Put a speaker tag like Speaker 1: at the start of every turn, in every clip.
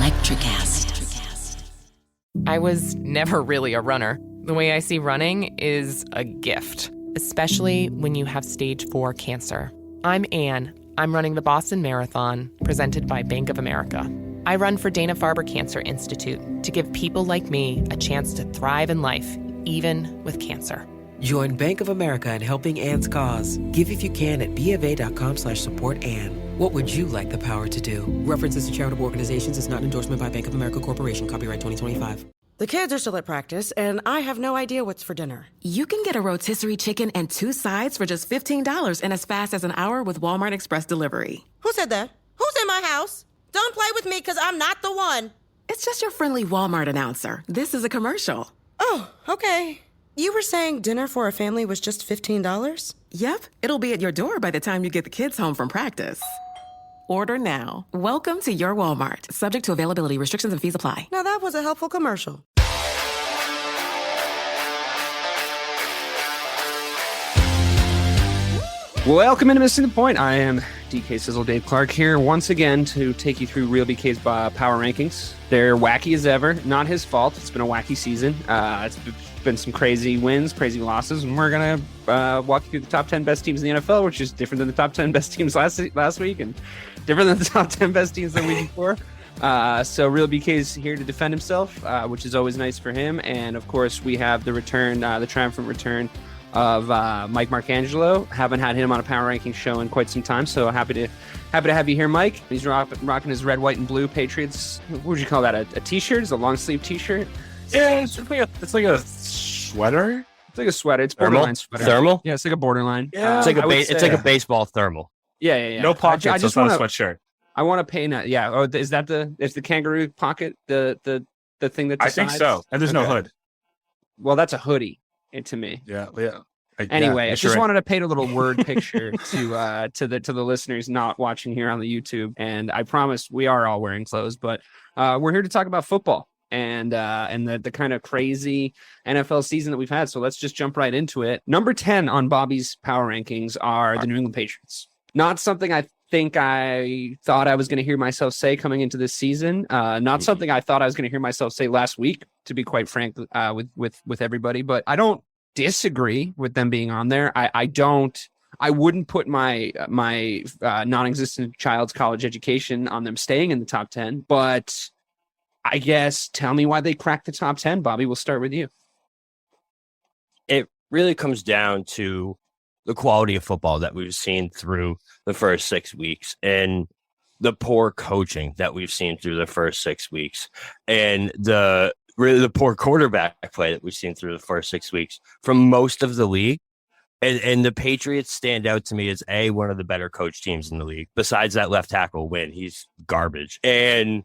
Speaker 1: Electricast.
Speaker 2: I was never really a runner. The way I see running is a gift, especially when you have stage 4 cancer. I'm Anne. I'm running the Boston Marathon, presented by Bank of America. I run for Dana-Farber Cancer Institute to give people like me a chance to thrive in life, even with cancer.
Speaker 3: Join Bank of America in helping Anne's cause. Give if you can at BofA.com/supportAnne. What would you like the power to do? References to charitable organizations is not an endorsement by Bank of America Corporation. Copyright 2025.
Speaker 4: The kids are still at practice, and I have no idea what's for dinner.
Speaker 5: You can get a rotisserie chicken and 2 sides for just $15 in as fast as an hour with Walmart Express Delivery.
Speaker 4: Who said that? Who's in my house? Don't play with me, because I'm not the one.
Speaker 5: It's just your friendly Walmart announcer. This is a commercial.
Speaker 4: Oh, okay. You were saying dinner for a family was just $15?
Speaker 5: Yep, it'll be at your door by the time you get the kids home from practice. Order now. Welcome to your Walmart. Subject to availability, restrictions and fees apply.
Speaker 4: Now that was a helpful commercial.
Speaker 6: Welcome into Missing the Point. I am DK Sizzle Dave Clark here once again to take you through Real BK's power rankings. They're wacky as ever. Not his fault. It's been a wacky season. It's been some crazy wins, crazy losses, and we're going to walk you through the top 10 best teams in the NFL, which is different than the top 10 best teams last week and different than the top 10 best teams the week before. So Real BK is here to defend himself, which is always nice for him. And, of course, we have the return, the triumphant return of Mike Marcangelo. Haven't had him on a power ranking show in quite some time, so happy to have you here, Mike. He's rocking his red, white, and blue Patriots. What would you call that? A t-shirt? It's a long sleeve t-shirt.
Speaker 7: Yeah, it's like a sweater.
Speaker 6: It's like a sweater. It's borderline sweater.
Speaker 7: Thermal.
Speaker 6: Yeah, it's like a borderline.
Speaker 7: Yeah, it's like a baseball thermal.
Speaker 6: Yeah.
Speaker 7: No pockets. I just want a sweatshirt.
Speaker 6: I want to pay now. Yeah. Oh, is the kangaroo pocket the thing that decides?
Speaker 7: I think so. And there's no hood.
Speaker 6: Well, that's a hoodie. To me.
Speaker 7: Yeah.
Speaker 6: Anyway, I just wanted to paint a little word picture to the listeners not watching here on the YouTube. And I promise we are all wearing clothes, but we're here to talk about football and the kind of crazy NFL season that we've had. So let's just jump right into it. Number 10 on Bobby's power rankings are the New England Patriots. Not something I think I thought I was going to hear myself say coming into this season. Not something I thought I was going to hear myself say last week, to be quite frank, with everybody. But I don't disagree with them being on there. I wouldn't put my non-existent child's college education on them staying in the top 10. But I guess tell me why they cracked the top 10, Bobby. We'll start with you.
Speaker 8: It really comes down to the quality of football that we've seen through the first 6 weeks and the poor coaching that we've seen through the first 6 weeks and the poor quarterback play that we've seen through the first 6 weeks from most of the league. And the Patriots stand out to me as one of the better coach teams in the league. Besides that left tackle win, he's garbage. And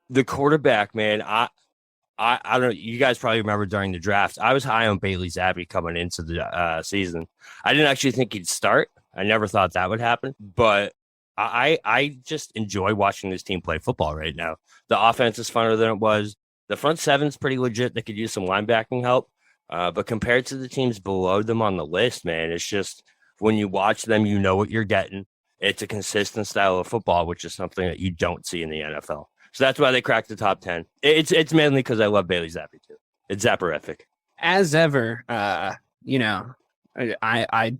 Speaker 8: the quarterback, man, I don't know. You guys probably remember during the draft, I was high on Bailey Zappi coming into the season. I didn't actually think he'd start. I never thought that would happen, but I just enjoy watching this team play football right now. The offense is funner than it was. The front seven's pretty legit. They could use some linebacking help, but compared to the teams below them on the list, man, it's just when you watch them, you know what you're getting. It's a consistent style of football, which is something that you don't see in the NFL. So that's why they cracked the top 10. It's mainly because I love Bailey Zappi too. It's zapperific.
Speaker 6: As ever, I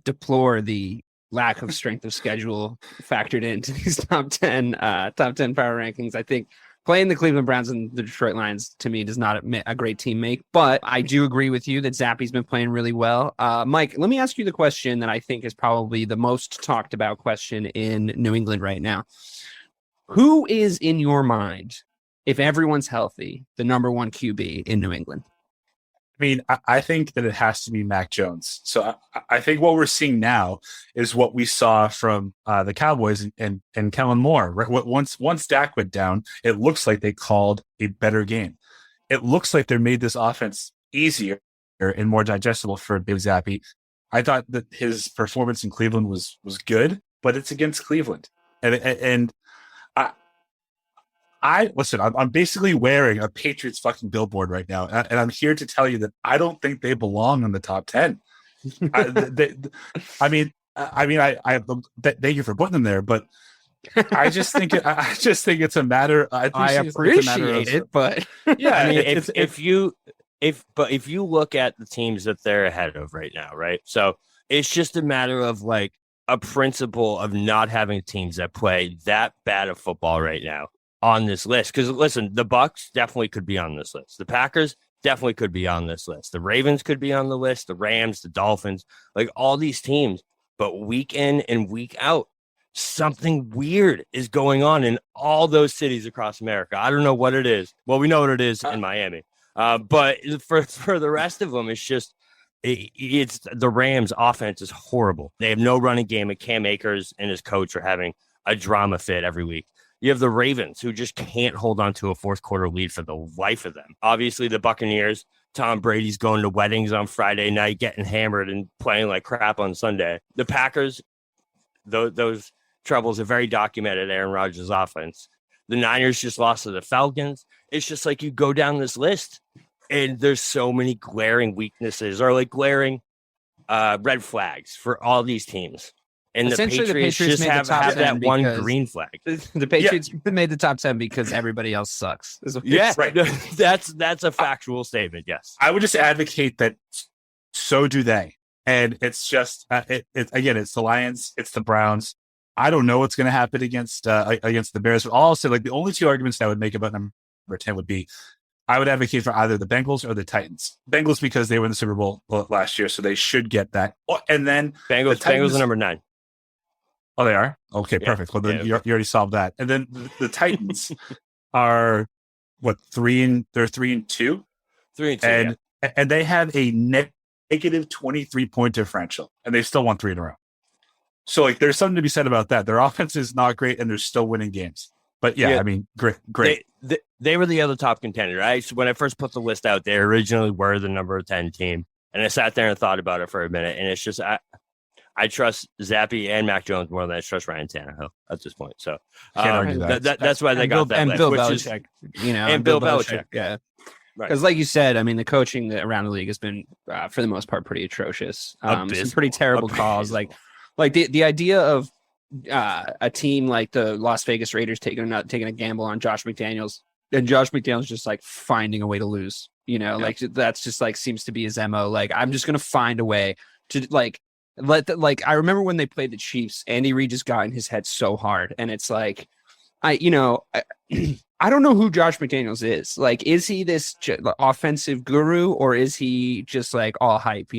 Speaker 6: deplore the lack of strength of schedule factored into these top 10 power rankings. I think playing the Cleveland Browns and the Detroit Lions to me does not a great team make, but I do agree with you that Zappi's been playing really well. Mike, let me ask you the question that I think is probably the most talked about question in New England right now. Who is, in your mind, if everyone's healthy, the number one QB in New England?
Speaker 7: I mean, I think that it has to be Mac Jones. So I think what we're seeing now is what we saw from the Cowboys and Kellen Moore. Right? Once Dak went down, it looks like they called a better game. It looks like they made this offense easier and more digestible for Bailey Zappi. I thought that his performance in Cleveland was good, but it's against Cleveland, and listen, I'm basically wearing a Patriots fucking billboard right now, and I'm here to tell you that I don't think they belong in the top 10. I thank you for putting them there, but I just think it's a matter.
Speaker 6: I appreciate it, but
Speaker 7: yeah,
Speaker 8: I mean, if you look at the teams that they're ahead of right now, right? So it's just a matter of like a principle of not having teams that play that bad of football right now on this list. Because listen, the Bucs definitely could be on this list. The Packers definitely could be on this list. The Ravens could be on the list. The Rams, the Dolphins, like all these teams. But week in and week out, something weird is going on in all those cities across America. I don't know what it is. Well, we know what it is in Miami. But for the rest of them, it's just it's the Rams' offense is horrible. They have no running game, and Cam Akers and his coach are having a drama fit every week. You have the Ravens, who just can't hold on to a fourth quarter lead for the life of them. Obviously, the Buccaneers, Tom Brady's going to weddings on Friday night, getting hammered and playing like crap on Sunday. The Packers, those troubles are very documented. Aaron Rodgers' offense. The Niners just lost to the Falcons. It's just like you go down this list, and there's so many glaring weaknesses or like glaring red flags for all these teams. And the Patriots just have that one green flag.
Speaker 6: The Patriots made the top 10 because everybody else sucks.
Speaker 8: Yeah, right. That's a factual statement. Yes,
Speaker 7: I would just advocate that. So do they, and it's just it's the Lions, it's the Browns. I don't know what's going to happen against the Bears, but also like the only two arguments that I would make about number 10 would be I would advocate for either the Bengals or the Titans. Bengals because they won the Super Bowl last year, so they should get that. And then
Speaker 8: Bengals are number 9.
Speaker 7: Oh, they are? Okay, perfect. Well, then you already solved that. And then the Titans are what, 3-2?
Speaker 8: 3-2.
Speaker 7: And they have a negative 23-point differential, and they still won 3 in a row. So like there's something to be said about that. Their offense is not great, and they're still winning games. But I mean, great.
Speaker 8: They were the other top contender. When I first put the list out, they originally were the number 10 team. And I sat there and thought about it for a minute. And it's just, I trust Zappy and Mac Jones more than I trust Ryan Tannehill at this point. So that's why they got that list.
Speaker 6: Bill Belichick,
Speaker 8: and Bill Belichick.
Speaker 6: Yeah. Because like you said, I mean, the coaching around the league has been, for the most part, pretty atrocious. Some pretty terrible calls. Like the idea of a team like the Las Vegas Raiders taking a gamble on Josh McDaniels, and Josh McDaniels just like finding a way to lose. Like that's just like seems to be his MO. Like I'm just gonna find a way to like I remember when they played the Cheifs, Andy Reid just got in his head so hard, and it's like I don't know who Josh McDaniels is. Like, is he this offensive guru, or is he just like all hype,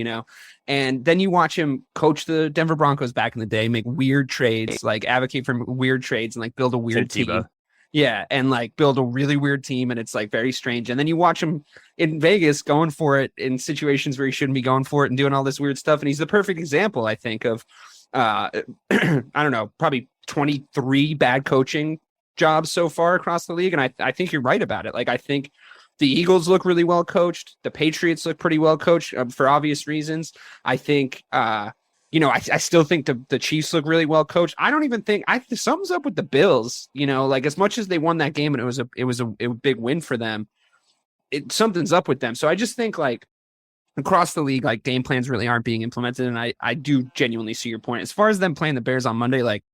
Speaker 6: And then you watch him coach the Denver Broncos back in the day, make weird trades, like advocate for weird trades and like build a weird team. Yeah. And like build a really weird team. And it's like very strange. And then you watch him in Vegas going for it in situations where he shouldn't be going for it and doing all this weird stuff. And he's the perfect example, I think, of, I don't know, probably 23 bad coaching jobs so far across the league. And I think you're right about it. Like, I think the Eagles look really well coached. The Patriots look pretty well coached for obvious reasons. I think, I still think the Chiefs look really well coached. I don't even think something's up with the Bills, like as much as they won that game and it was a big win for them, something's up with them. So I just think like across the league, like game plans really aren't being implemented. And I do genuinely see your point. As far as them playing the Bears on Monday, like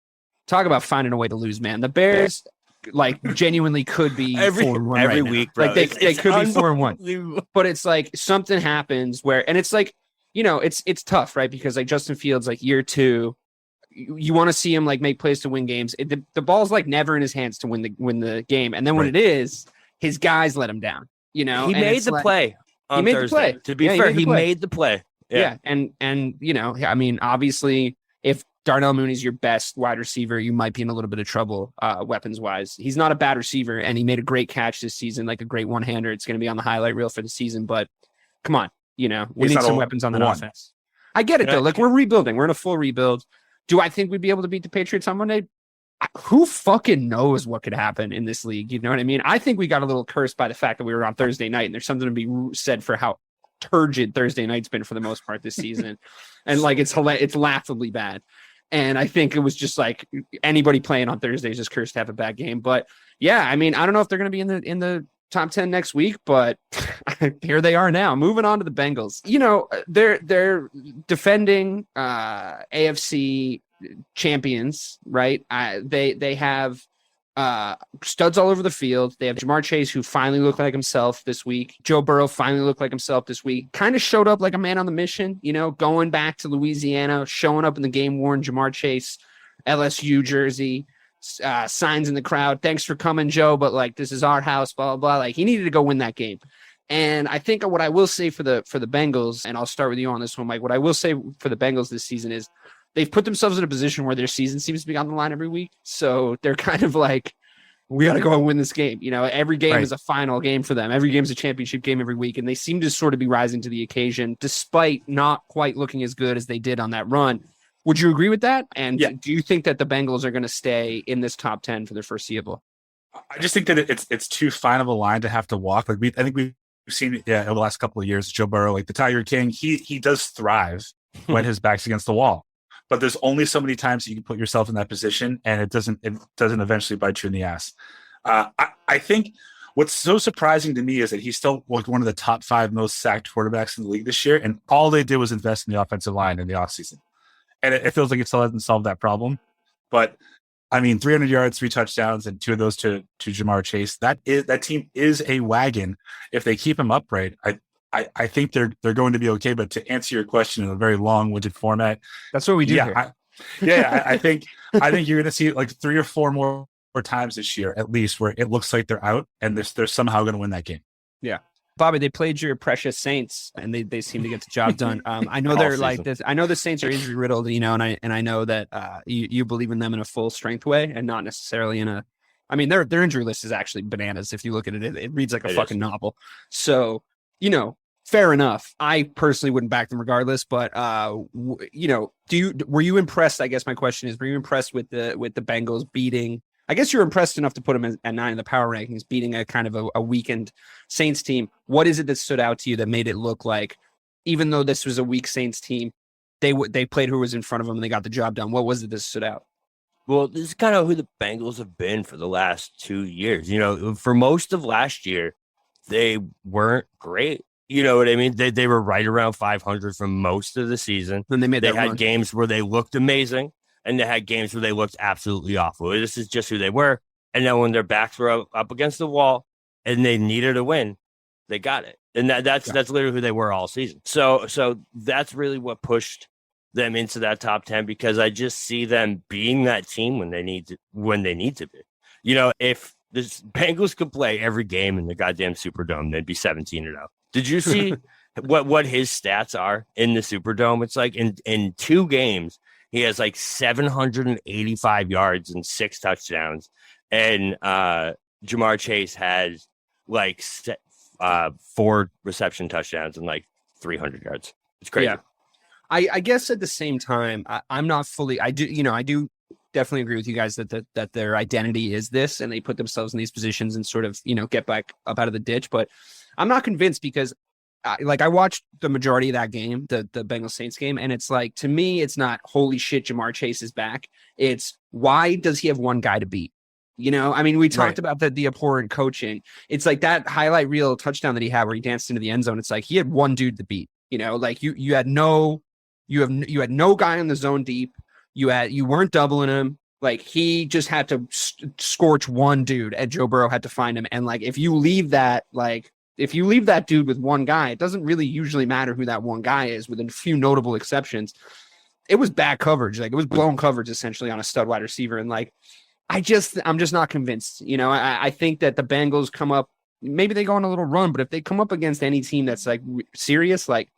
Speaker 6: talk about finding a way to lose, man. The Bears like genuinely could be 4-1 every week, bro. Like they could be 4-1, but it's like something happens where, and it's like, it's tough, right? Because like Justin Fields, like year 2, you want to see him like make plays to win games. The ball's like never in his hands to win the game, and then when it is, his guys let him down. He
Speaker 8: made the play on Thursday. To be fair, he made the play.
Speaker 6: Yeah, and I mean, obviously, if Darnell Mooney's your best wide receiver, you might be in a little bit of trouble weapons wise. He's not a bad receiver, and he made a great catch this season, like a great one-hander. It's going to be on the highlight reel for the season, but come on, we need some weapons on that offense. I get it though. Like we're rebuilding. We're in a full rebuild. Do I think we'd be able to beat the Patriots on Monday? Who fucking knows what could happen in this league? You know what I mean? I think we got a little cursed by the fact that we were on Thursday night, and there's something to be said for how turgid Thursday night's been for the most part this season. And like, it's laughably bad. And I think it was just like anybody playing on Thursday is just cursed to have a bad game. But yeah, I mean, I don't know if they're going to be in the top 10 next week, but here they are now. Moving on to the Bengals. They're defending AFC champions, right? They have studs all over the field. They have Jamar Chase, who finally looked like himself this week. Joe Burrow finally looked like himself this week. Kind of showed up like a man on the mission, going back to Louisiana, showing up in the game-worn Jamar Chase LSU jersey, signs in the crowd. Thanks for coming, Joe, but like, this is our house, blah, blah, blah. Like, he needed to go win that game. And I think what I will say for the Bengals, and I'll start with you on this one, Mike, what I will say for the Bengals this season is they've put themselves in a position where their season seems to be on the line every week. So they're kind of like, we got to go and win this game. Every game is a final game for them. Every game is a championship game every week. And they seem to sort of be rising to the occasion, despite not quite looking as good as they did on that run. Would you agree with that? And do you think that the Bengals are going to stay in this top 10 for the foreseeable?
Speaker 7: I just think that it's too fine of a line to have to walk. Like I think we've seen it over the last couple of years. Joe Burrow, like the Tiger King, he does thrive when his back's against the wall. But there's only so many times you can put yourself in that position, and it doesn't eventually bite you in the ass. I think what's so surprising to me is that he's still like one of the top 5 most sacked quarterbacks in the league this year, and all they did was invest in the offensive line in the offseason. And it feels like it still hasn't solved that problem. But I mean, 300 yards, 3 touchdowns, and 2 of those to Jamar Chase. That team is a wagon. If they keep him upright, I think they're going to be okay. But to answer your question in a very long-winded format,
Speaker 6: that's what we do here.
Speaker 7: I think you're going to see like 3 or 4 more times this year, at least, where it looks like they're out and they're somehow going to win that game.
Speaker 6: Yeah. Bobby, they played your precious Saints, and they seem to get the job done. I know they're like this. I know the Saints are injury riddled, and I know that you believe in them in a full strength way, and not necessarily in a. I mean, their injury list is actually bananas. If you look at it, it reads like a fucking novel. So fair enough. I personally wouldn't back them regardless, but were you impressed? I guess my question is, were you impressed with the Bengals beating? I guess you're impressed enough to put them at 9 in the power rankings, beating a kind of a weakened Saints team. What is it that stood out to you that made it look like, even though this was a weak Saints team, they played who was in front of them and they got the job done? What was it that stood out?
Speaker 8: Well, this is kind of who the Bengals have been for the last 2 years. For most of last year, they weren't great. You know what I mean? They were right around 500 for most of the season.
Speaker 6: And they
Speaker 8: had games where they looked amazing, and they had games where they looked absolutely awful. This is just who they were. And then when their backs were up against the wall and they needed a win, they got it. And that's literally who they were all season. So that's really what pushed them into that top 10, because I just see them being that team when they need to be. If the Bengals could play every game in the goddamn Superdome, they'd be 17-0. Did you see what his stats are in the Superdome? It's like in 2 games, he has like 785 yards and 6 touchdowns. And Jamar Chase has like 4 reception touchdowns and like 300 yards. It's crazy.
Speaker 6: Yeah. I guess at the same time, I'm not fully, I do definitely agree with you guys that their identity is this, and they put themselves in these positions and sort of, get back up out of the ditch. But I'm not convinced, because I watched the majority of that game, the Bengals Saints game, and it's like, to me, it's not holy shit, Jamar Chase is back. It's why does he have one guy to beat? We talked about the abhorrent coaching. It's like that highlight reel touchdown that he had where he danced into the end zone. It's like he had one dude to beat. You had no guy in the zone deep. You weren't doubling him. Like, he just had to scorch one dude, and Joe Burrow had to find him. And like, if you leave that dude with one guy, it doesn't really usually matter who that one guy is, with a few notable exceptions. It was bad coverage. Like, it was blown coverage essentially on a stud wide receiver. And like, I'm just not convinced. I think that the Bengals come up, maybe they go on a little run, but if they come up against any team that's like serious, like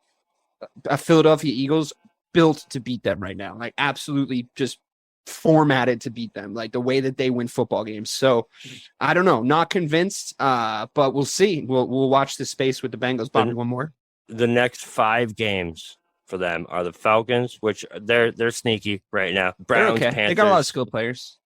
Speaker 6: a Philadelphia Eagles, built to beat them right now, like absolutely just formatted to beat them, like the way that they win football games. So I don't know, not convinced, but we'll see. We'll watch this space with the Bengals. Bobby, one more.
Speaker 8: The next 5 games for them are the Falcons, which they're sneaky right now. Browns,
Speaker 6: okay.
Speaker 8: Panthers.
Speaker 6: They got a lot of skilled players.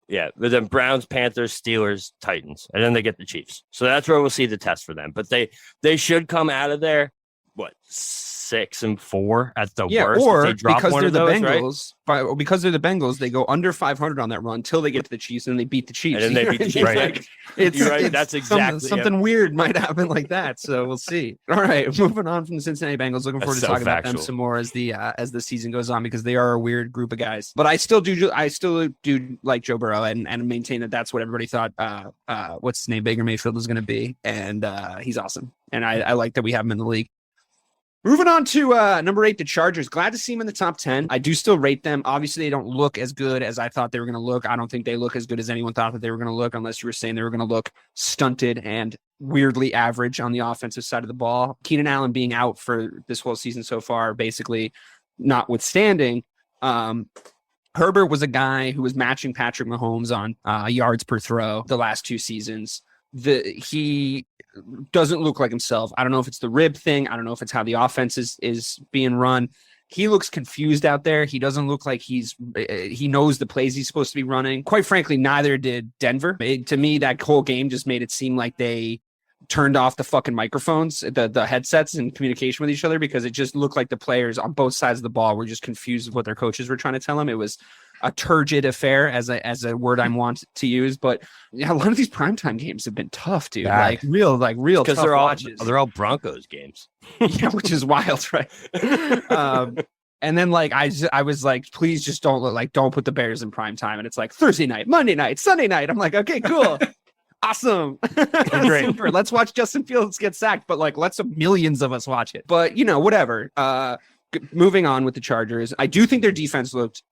Speaker 8: Yeah, but then Browns, Panthers, Steelers, Titans, and then they get the Chiefs. So that's where we'll see the test for them. But they should come out of there what, 6-4 at the
Speaker 6: Yeah,
Speaker 8: worst.
Speaker 6: or
Speaker 8: If they drop
Speaker 6: because
Speaker 8: one
Speaker 6: they're
Speaker 8: of
Speaker 6: the
Speaker 8: those, right?
Speaker 6: Bengals, because they're the Bengals, they go under 500 on that run until they get to the Chiefs, and then they beat the Chiefs.
Speaker 8: And then they beat the Chiefs.
Speaker 7: Right.
Speaker 8: You're right. That's exactly
Speaker 6: something weird might happen like that. So we'll see. All right, moving on from the Cincinnati Bengals. Looking forward to
Speaker 8: so
Speaker 6: talking about them
Speaker 8: factual.
Speaker 6: some more as the season goes on, because they are a weird group of guys. But I still do like Joe Burrow and maintain that that's what everybody thought. What's his name? Baker Mayfield was going to be, and he's awesome. And I like that we have him in the league. Moving on to number 8, the Chargers. Glad to see them in the top 10. I do still rate them. Obviously, they don't look as good as I thought they were going to look. I don't think they look as good as anyone thought that they were going to look, unless you were saying they were going to look stunted and weirdly average on the offensive side of the ball. Keenan Allen being out for this whole season so far, basically notwithstanding, Herbert was a guy who was matching Patrick Mahomes on yards per throw the last 2 seasons. He doesn't look like himself. I don't know if it's the rib thing. I don't know if it's how the offense is being run. He looks confused out there. He doesn't look like he knows the plays he's supposed to be running. Quite frankly, neither did Denver. To me, that whole game just made it seem like they turned off the fucking microphones, the headsets, and communication with each other, because it just looked like the players on both sides of the ball were just confused with what their coaches were trying to tell them. It was a turgid affair, as a word I want to use. But yeah, a lot of these primetime games have been tough, dude. Like real
Speaker 8: because
Speaker 6: tough
Speaker 8: they're
Speaker 6: watches.
Speaker 8: all Broncos games.
Speaker 6: Yeah, which is wild, right? And then I was like, please just don't put the Bears in primetime. And it's like Thursday night, Monday night, Sunday night. I'm like, okay, cool. Awesome.
Speaker 7: Great.
Speaker 6: Super. Let's watch Justin Fields get sacked, but let's millions of us watch it. But whatever. Moving on with the Chargers. I do think their defense looked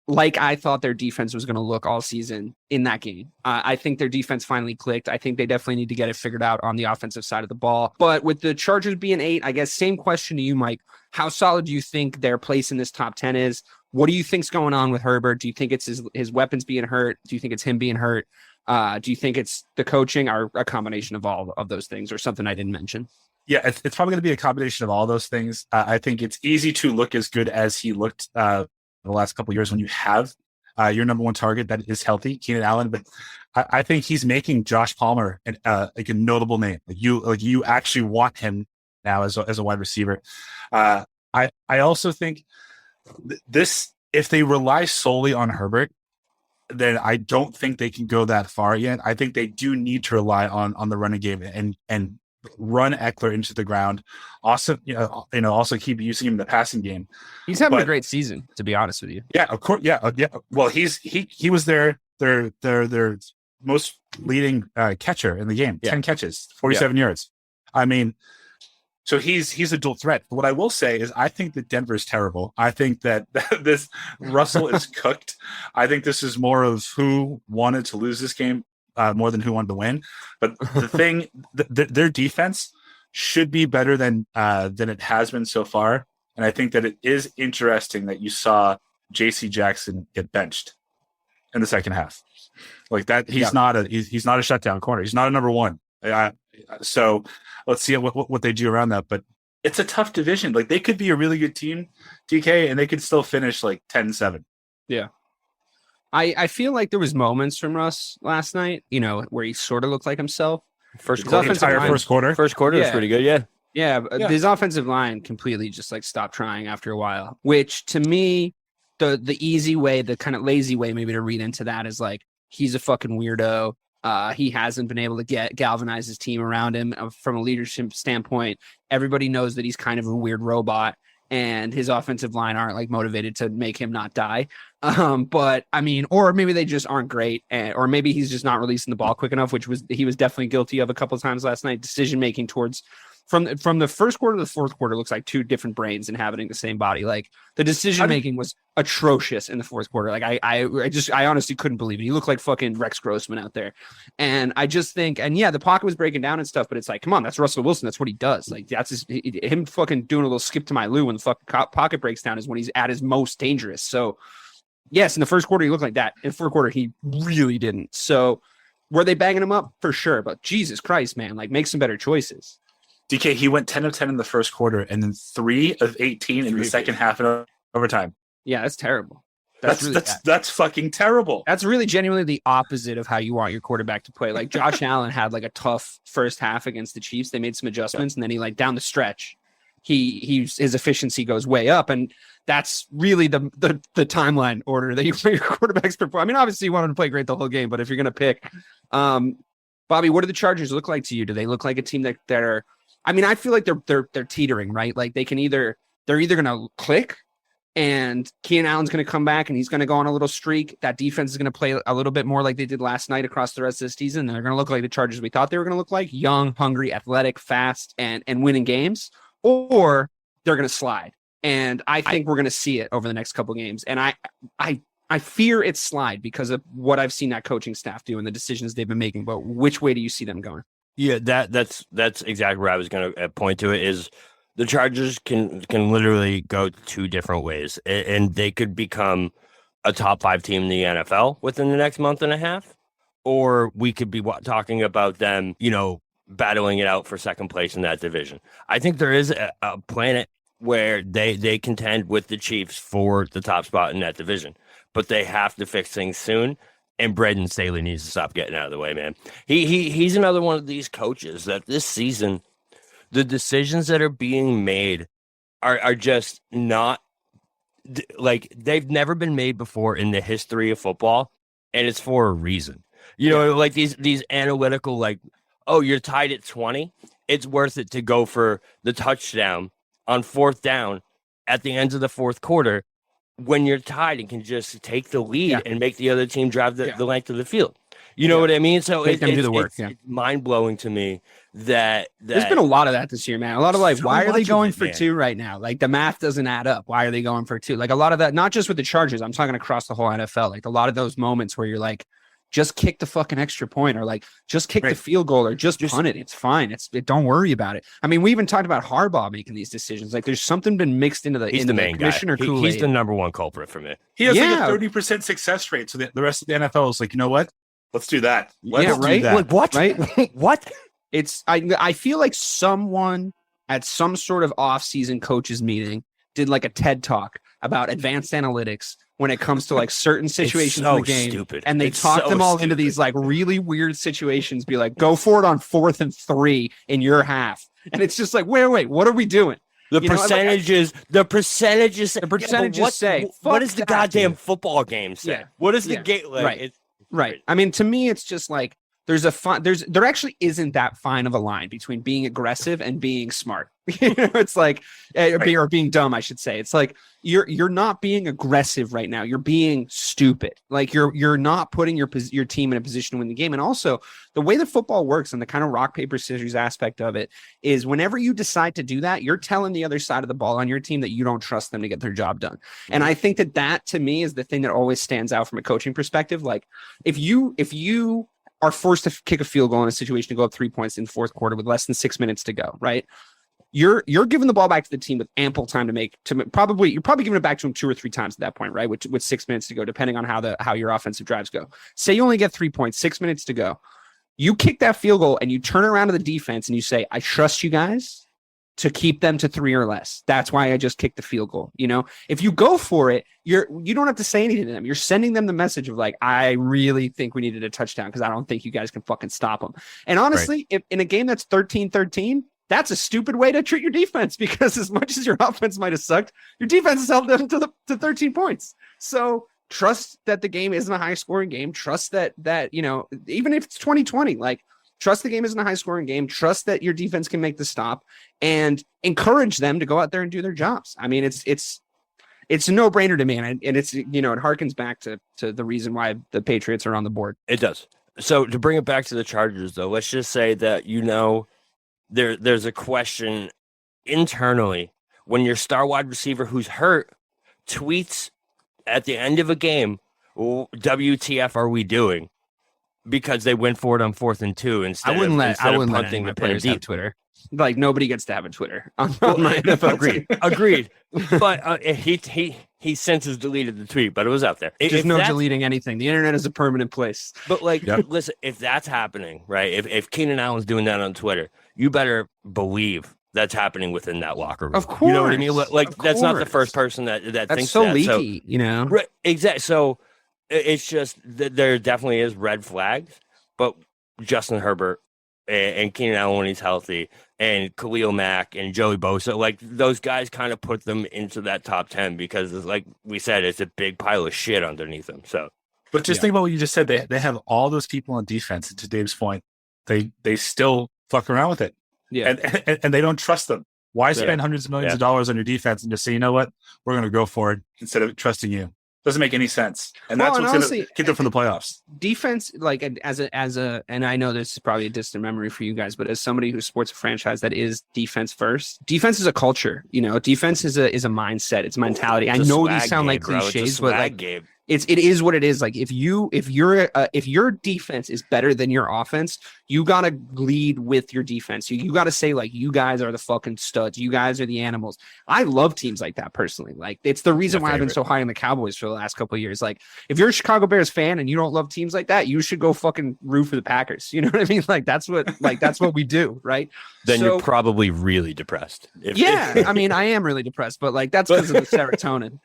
Speaker 6: like I thought their defense was going to look all season in that game. I think their defense finally clicked. I think they definitely need to get it figured out on the offensive side of the ball. But with the Chargers being 8, I guess same question to you, Mike. How solid do you think their place in this top 10 is? What do you think's going on with Herbert? Do you think it's his weapons being hurt? Do you think it's him being hurt? Do you think it's the coaching, or a combination of all of those things, or something I didn't mention?
Speaker 7: Yeah, it's probably going to be a combination of all those things. I think it's easy to look as good as he looked the last couple of years when you have your number one target that is healthy, Keenan Allen. But I think he's making Josh Palmer like a notable name. You actually want him now as a wide receiver. I also think this, if they rely solely on Herbert, then I don't think they can go that far yet. I think they do need to rely on the running game and run Eckler into the ground. Also, also keep using him in the passing game.
Speaker 6: He's having a great season, to be honest with you.
Speaker 7: Yeah, of course. Yeah, yeah. Well, he was their most leading catcher in the game. 10 catches, 47 yards. I mean, so he's a dual threat. What I will say is, I think that Denver is terrible. I think that this Russell is cooked. I think this is more of who wanted to lose this game more than who wanted to win. But the thing, their defense should be better than it has been so far. And I think that it is interesting that you saw J.C. Jackson get benched in the second half. Like that, he's not a shutdown corner. He's not a number one. So let's see what they do around that. But it's a tough division. Like, they could be a really good team, DK, and they could still finish like 10-7.
Speaker 6: Yeah. I feel like there was moments from Russ last night, where he sort of looked like himself.
Speaker 7: First quarter was pretty good. Yeah.
Speaker 6: Yeah. His offensive line completely just stopped trying after a while, which to me, the easy way, the kind of lazy way maybe to read into that is he's a fucking weirdo. He hasn't been able to galvanize his team around him from a leadership standpoint. Everybody knows that he's kind of a weird robot, and his offensive line aren't motivated to make him not die. But I mean, or maybe they just aren't great, or maybe he's just not releasing the ball quick enough, which he was definitely guilty of a couple of times last night. Decision making towards from the first quarter to the fourth quarter looks like two different brains inhabiting the same body. The decision making was atrocious in the fourth quarter. I honestly couldn't believe it. He looked like fucking Rex Grossman out there. And I just think, and yeah, the pocket was breaking down and stuff, but it's come on, that's Russell Wilson. That's what he does. That's him fucking doing a little skip to my Lou when the fucking pocket breaks down is when he's at his most dangerous. So yes, in the first quarter, he looked like that. In the fourth quarter, he really didn't. So were they banging him up? For sure. But Jesus Christ, man, make some better choices.
Speaker 7: DK, he went 10 of 10 in the first quarter and then 3 of 18 in the second half and overtime.
Speaker 6: Yeah, that's terrible.
Speaker 7: That's fucking terrible.
Speaker 6: That's really genuinely the opposite of how you want your quarterback to play. Josh Allen had a tough first half against the Chiefs. They made some adjustments, and then he down the stretch, his efficiency goes way up. And that's really the timeline order that you play your quarterbacks perform. I mean, obviously you want them to play great the whole game, but if you're going to pick, Bobby, what do the Chargers look like to you? Do they look like a team that are, I mean, I feel like they're teetering, right? Like they're either going to click and Keenan Allen's going to come back and he's going to go on a little streak. That defense is going to play a little bit more like they did last night across the rest of the season. They're going to look like the Chargers we thought they were going to look like: young, hungry, athletic, fast, and winning games, or they're going to slide. And I think we're going to see it over the next couple of games. And I fear it's slide because of what I've seen that coaching staff do and the decisions they've been making. But which way do you see them going?
Speaker 8: Yeah, that's exactly where I was going to point to it. Is the Chargers can literally go two different ways, and they could become a top 5 team in the NFL within the next month and a half, or we could be talking about them, battling it out for second place in that division. I think there is a planet where they contend with the Cheifs for the top spot in that division, but they have to fix things soon. And Brandon Staley needs to stop getting out of the way, man. He's another one of these coaches that this season, the decisions that are being made are just not like they've never been made before in the history of football, and it's for a reason. Like these analytical, like, oh, you're tied at 20. It's worth it to go for the touchdown on 4th down at the end of the 4th quarter when you're tied and can just take the lead and make the other team drive the length of the field. You know what I mean? So
Speaker 6: Make them do the work.
Speaker 8: It's mind-blowing to me that
Speaker 6: there's been a lot of that this year, man. A lot of like,
Speaker 8: so
Speaker 6: why are they going for
Speaker 8: man.
Speaker 6: 2 right now? Like the math doesn't add up. Why are they going for 2? Like a lot of that, not just with the Chargers. I'm talking across the whole NFL. Like a lot of those moments where you're like, just kick the fucking extra point, or like just kick the field goal, or just punt it. It's fine. Don't worry about it. I mean, we even talked about Harbaugh making these decisions. Like there's something been mixed into
Speaker 8: he's the main guy. He's the number one culprit for me.
Speaker 7: He has like a 30% success rate. So the rest of the NFL is like, you know what? Let's do that. Let's do that.
Speaker 8: Like, what?
Speaker 6: Right?
Speaker 8: What?
Speaker 6: It's I feel like someone at some sort of off-season coaches meeting did like a TED talk about advanced analytics when it comes to like certain situations in the game.
Speaker 8: Stupid.
Speaker 6: And they talk them all into these like really weird situations, be like, go for it on 4th and 3 in your half. And it's just like, wait, what are we doing?
Speaker 8: The percentages say. What does the goddamn football game say?
Speaker 6: Yeah.
Speaker 8: What is the game like?
Speaker 6: Right. I mean, to me, it's just like there actually isn't that fine of a line between being aggressive and being smart. It's like or being dumb, I should say. It's like you're not being aggressive right now. You're being stupid. Like you're not putting your team in a position to win the game. And also the way the football works and the kind of rock, paper, scissors aspect of it is whenever you decide to do that, you're telling the other side of the ball on your team that you don't trust them to get their job done. And I think that to me is the thing that always stands out from a coaching perspective. Like if you are forced to kick a field goal in a situation to go up 3 points in the 4th quarter with less than 6 minutes to go, right? You're giving the ball back to the team with ample time you're probably giving it back to them 2 or 3 times at that point, right? With 6 minutes to go, depending on how your offensive drives go. Say you only get 3 points, 6 minutes to go. You kick that field goal and you turn around to the defense and you say, I trust you guys to keep them to 3 or less. That's why I just kicked the field goal. If you go for it, you don't have to say anything to them. You're sending them the message of like, I really think we needed a touchdown because I don't think you guys can fucking stop them. And honestly, if in a game that's 13-13, that's a stupid way to treat your defense, because as much as your offense might have sucked, your defense has held them to 13 points. So trust that the game isn't a high scoring game. Trust that, even if it's 2020, like trust the game isn't a high scoring game. Trust that your defense can make the stop and encourage them to go out there and do their jobs. I mean, it's a no brainer to me. And it's, it harkens back to the reason why the Patriots are on the board.
Speaker 8: It does. So to bring it back to the Chargers though, let's just say that, there's a question internally when your star wide receiver who's hurt tweets at the end of a game, WTF are we doing? Because they went for it on 4th and 2 instead of punting the players have
Speaker 6: Twitter. Like nobody gets to have a Twitter on my NFL
Speaker 8: Agreed. But he since has deleted the tweet, but it was out there.
Speaker 6: There's no deleting anything. The internet is a permanent place.
Speaker 8: But listen, if that's happening, right? If Keenan Allen's doing that on Twitter, you better believe that's happening within that locker room.
Speaker 6: Of course.
Speaker 8: You know what I mean? Like that's not the first person that
Speaker 6: that's
Speaker 8: thinks
Speaker 6: so
Speaker 8: that.
Speaker 6: Leaky,
Speaker 8: Right, exactly. So it's just that there definitely is red flags, but Justin Herbert and Keenan Allen when he's healthy, and Khalil Mack and Joey Bosa, like those guys kind of put them into that top 10 because, like we said, it's a big pile of shit underneath them. So,
Speaker 7: but just think about what you just said. They have all those people on defense. And to Dave's point, they still fuck around with it.
Speaker 6: Yeah,
Speaker 7: and they don't trust them. Why spend hundreds of millions of dollars on your defense and just say, you know what, we're going to go for it instead of trusting you? Doesn't make any sense, and that's what's going to keep them from the playoffs.
Speaker 6: Defense, like as a, and I know this is probably a distant memory for you guys, but as somebody who supports a franchise that is defense first, defense is a culture. You know, defense is a mindset. It's a mentality. I know these sound like cliches, but like it is what it is. Like if your defense is better than your offense, you gotta lead with your defense. You gotta say like, you guys are the fucking studs. You guys are the animals. I love teams like that personally. Like it's the reason why I've been so high on the Cowboys for the last couple of years. Like if you're a Chicago Bears fan and you don't love teams like that, you should go fucking root for the Packers. You know what I mean? Like that's what we do, right?
Speaker 8: Then you're probably really depressed.
Speaker 6: I mean, I am really depressed, but like that's because of the serotonin.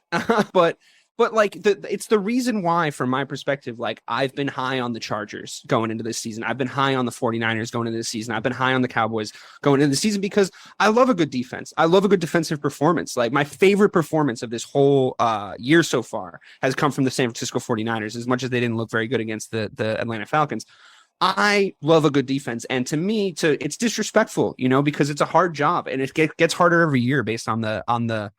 Speaker 6: But like it's the reason why, from my perspective, like I've been high on the Chargers going into this season. I've been high on the 49ers going into this season. I've been high on the Cowboys going into the season because I love a good defense. I love a good defensive performance. Like my favorite performance of this whole year so far has come from the San Francisco 49ers, as much as they didn't look very good against the Atlanta Falcons. I love a good defense. And to me, it's disrespectful, you know, because it's a hard job and it gets harder every year based on the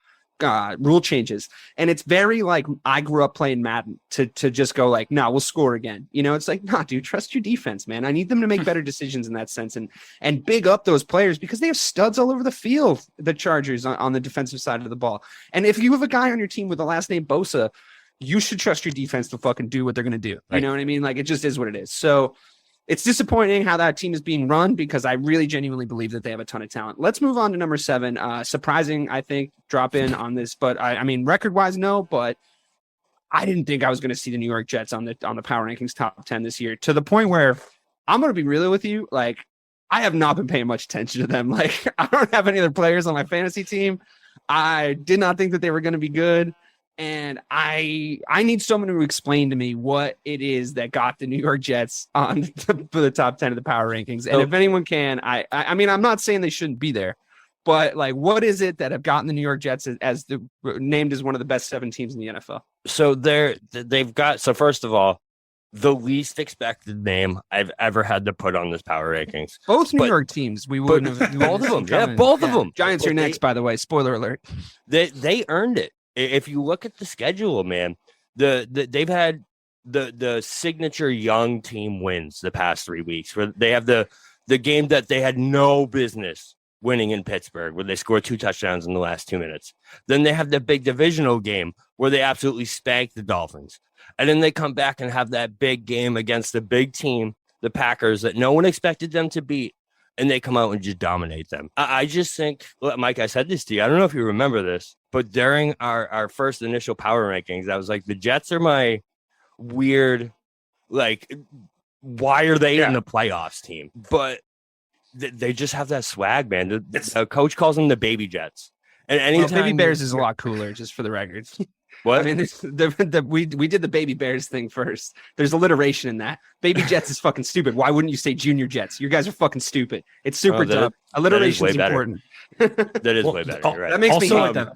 Speaker 6: rule changes. And it's very like, I grew up playing Madden to just go like, no, we'll score again. You know, it's like, nah, dude, trust your defense, man. I need them to make better decisions in that sense and big up those players because they have studs all over the field, the Chargers on the defensive side of the ball. And if you have a guy on your team with the last name Bosa, you should trust your defense to fucking do what they're going to do. You know what I mean? Like it just is what it is. So it's disappointing how that team is being run because I really genuinely believe that they have a ton of talent. Let's move on to number 7. Surprising, I think, drop in on this, but I mean, record-wise, no, but I didn't think I was going to see the New York Jets on the Power Rankings top 10 this year, to the point where I'm going to be real with you. Like, I have not been paying much attention to them. Like, I don't have any other players on my fantasy team. I did not think that they were going to be good. And I need someone to explain to me what it is that got the New York Jets on the top 10 of the power rankings. And if anyone can, I mean, I'm not saying they shouldn't be there, but like, what is it that have gotten the New York Jets as named as one of the best 7 teams in the NFL?
Speaker 8: So they've got, so first of all, the least expected name I've ever had to put on this power rankings.
Speaker 6: Both New York teams. We wouldn't have
Speaker 8: both of them. Yeah, both of them.
Speaker 6: Giants are next, by the way. Spoiler alert.
Speaker 8: They earned it. If you look at the schedule, man, they've had the signature young team wins the past 3 weeks, where they have the game that they had no business winning in Pittsburgh, where they scored 2 touchdowns in the last 2 minutes. Then they have the big divisional game where they absolutely spanked the Dolphins. And then they come back and have that big game against the big team, the Packers, that no one expected them to beat. And they come out and just dominate them. I just think, Mike, I said this to you. I don't know if you remember this, but during our first initial power rankings, I was like, the Jets are my weird, like, why are they in the playoffs team? But they just have that swag, man. The coach calls them the baby Jets. And anytime
Speaker 6: Baby Bears is a lot cooler, just for the record.
Speaker 8: What?
Speaker 6: I mean, we did the Baby Bears thing first. There's alliteration in that. Baby Jets is fucking stupid. Why wouldn't you say Junior Jets? You guys are fucking stupid. It's super dumb. Alliteration is important.
Speaker 8: That is way better.
Speaker 6: Right.
Speaker 8: That
Speaker 6: makes me hate them.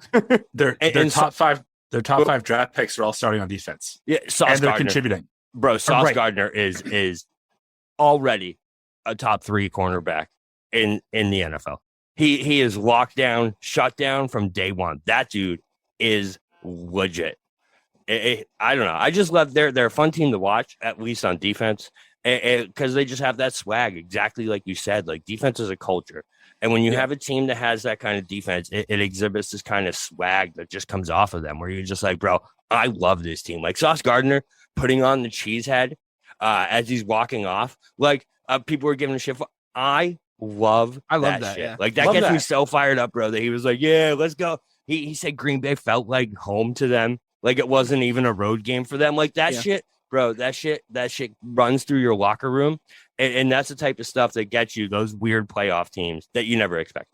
Speaker 7: Their top five draft picks are all starting on defense.
Speaker 8: Yeah,
Speaker 7: and they're contributing.
Speaker 8: Bro, Sauce Gardner is already a top 3 cornerback in the NFL. He is locked down, shut down from day one. That dude is legit. I don't know. I just love they're a fun team to watch, at least on defense, because they just have that swag, exactly like you said. Like, defense is a culture, and when you have a team that has that kind of defense, it exhibits this kind of swag that just comes off of them, where you're just like, bro, I love this team. Like Sauce Gardner putting on the cheese head as he's walking off, like people were giving a shit for. I love that shit.
Speaker 6: Yeah.
Speaker 8: Like that gets me so fired up, bro, that he was like, yeah, let's go. He said Green Bay felt like home to them. Like it wasn't even a road game for them. Like that shit, bro, that shit runs through your locker room. And that's the type of stuff that gets you those weird playoff teams that you never expect.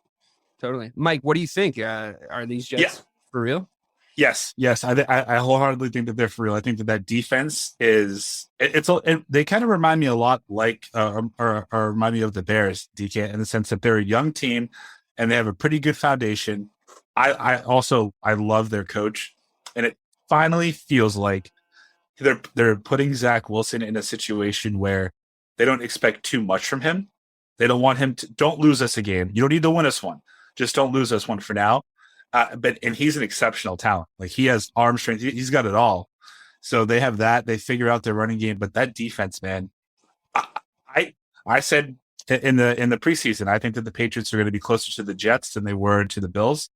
Speaker 6: Totally. Mike, what do you think? Are these Jets for real?
Speaker 7: Yes. I wholeheartedly think that they're for real. I think that defense is they kind of remind me a lot like or remind me of the Bears, DK, in the sense that they're a young team and they have a pretty good foundation. I love their coach, and it finally feels like they're putting Zach Wilson in a situation where they don't expect too much from him. They don't want him to don't lose us a game. You don't need to win us one. Just don't lose us one for now. But he's an exceptional talent. Like, he has arm strength. He's got it all. So they have that. They figure out their running game. But that defense, man, I said in the preseason, I think that the Patriots are going to be closer to the Jets than they were to the Bills.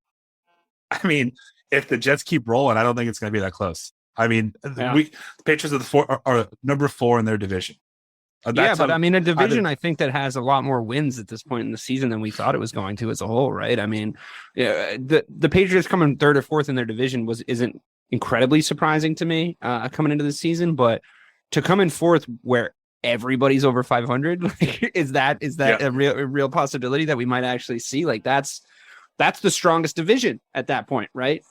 Speaker 7: I mean, if the Jets keep rolling, I don't think it's going to be that close. I mean, the Patriots are number 4 in their division.
Speaker 6: But I mean, a division I think that has a lot more wins at this point in the season than we thought it was going to as a whole, right? I mean, the Patriots coming 3rd or 4th in their division isn't incredibly surprising to me coming into the season, but to come in 4th where everybody's over 500, like, is that a real possibility that we might actually see? Like, that's the strongest division at that point, right?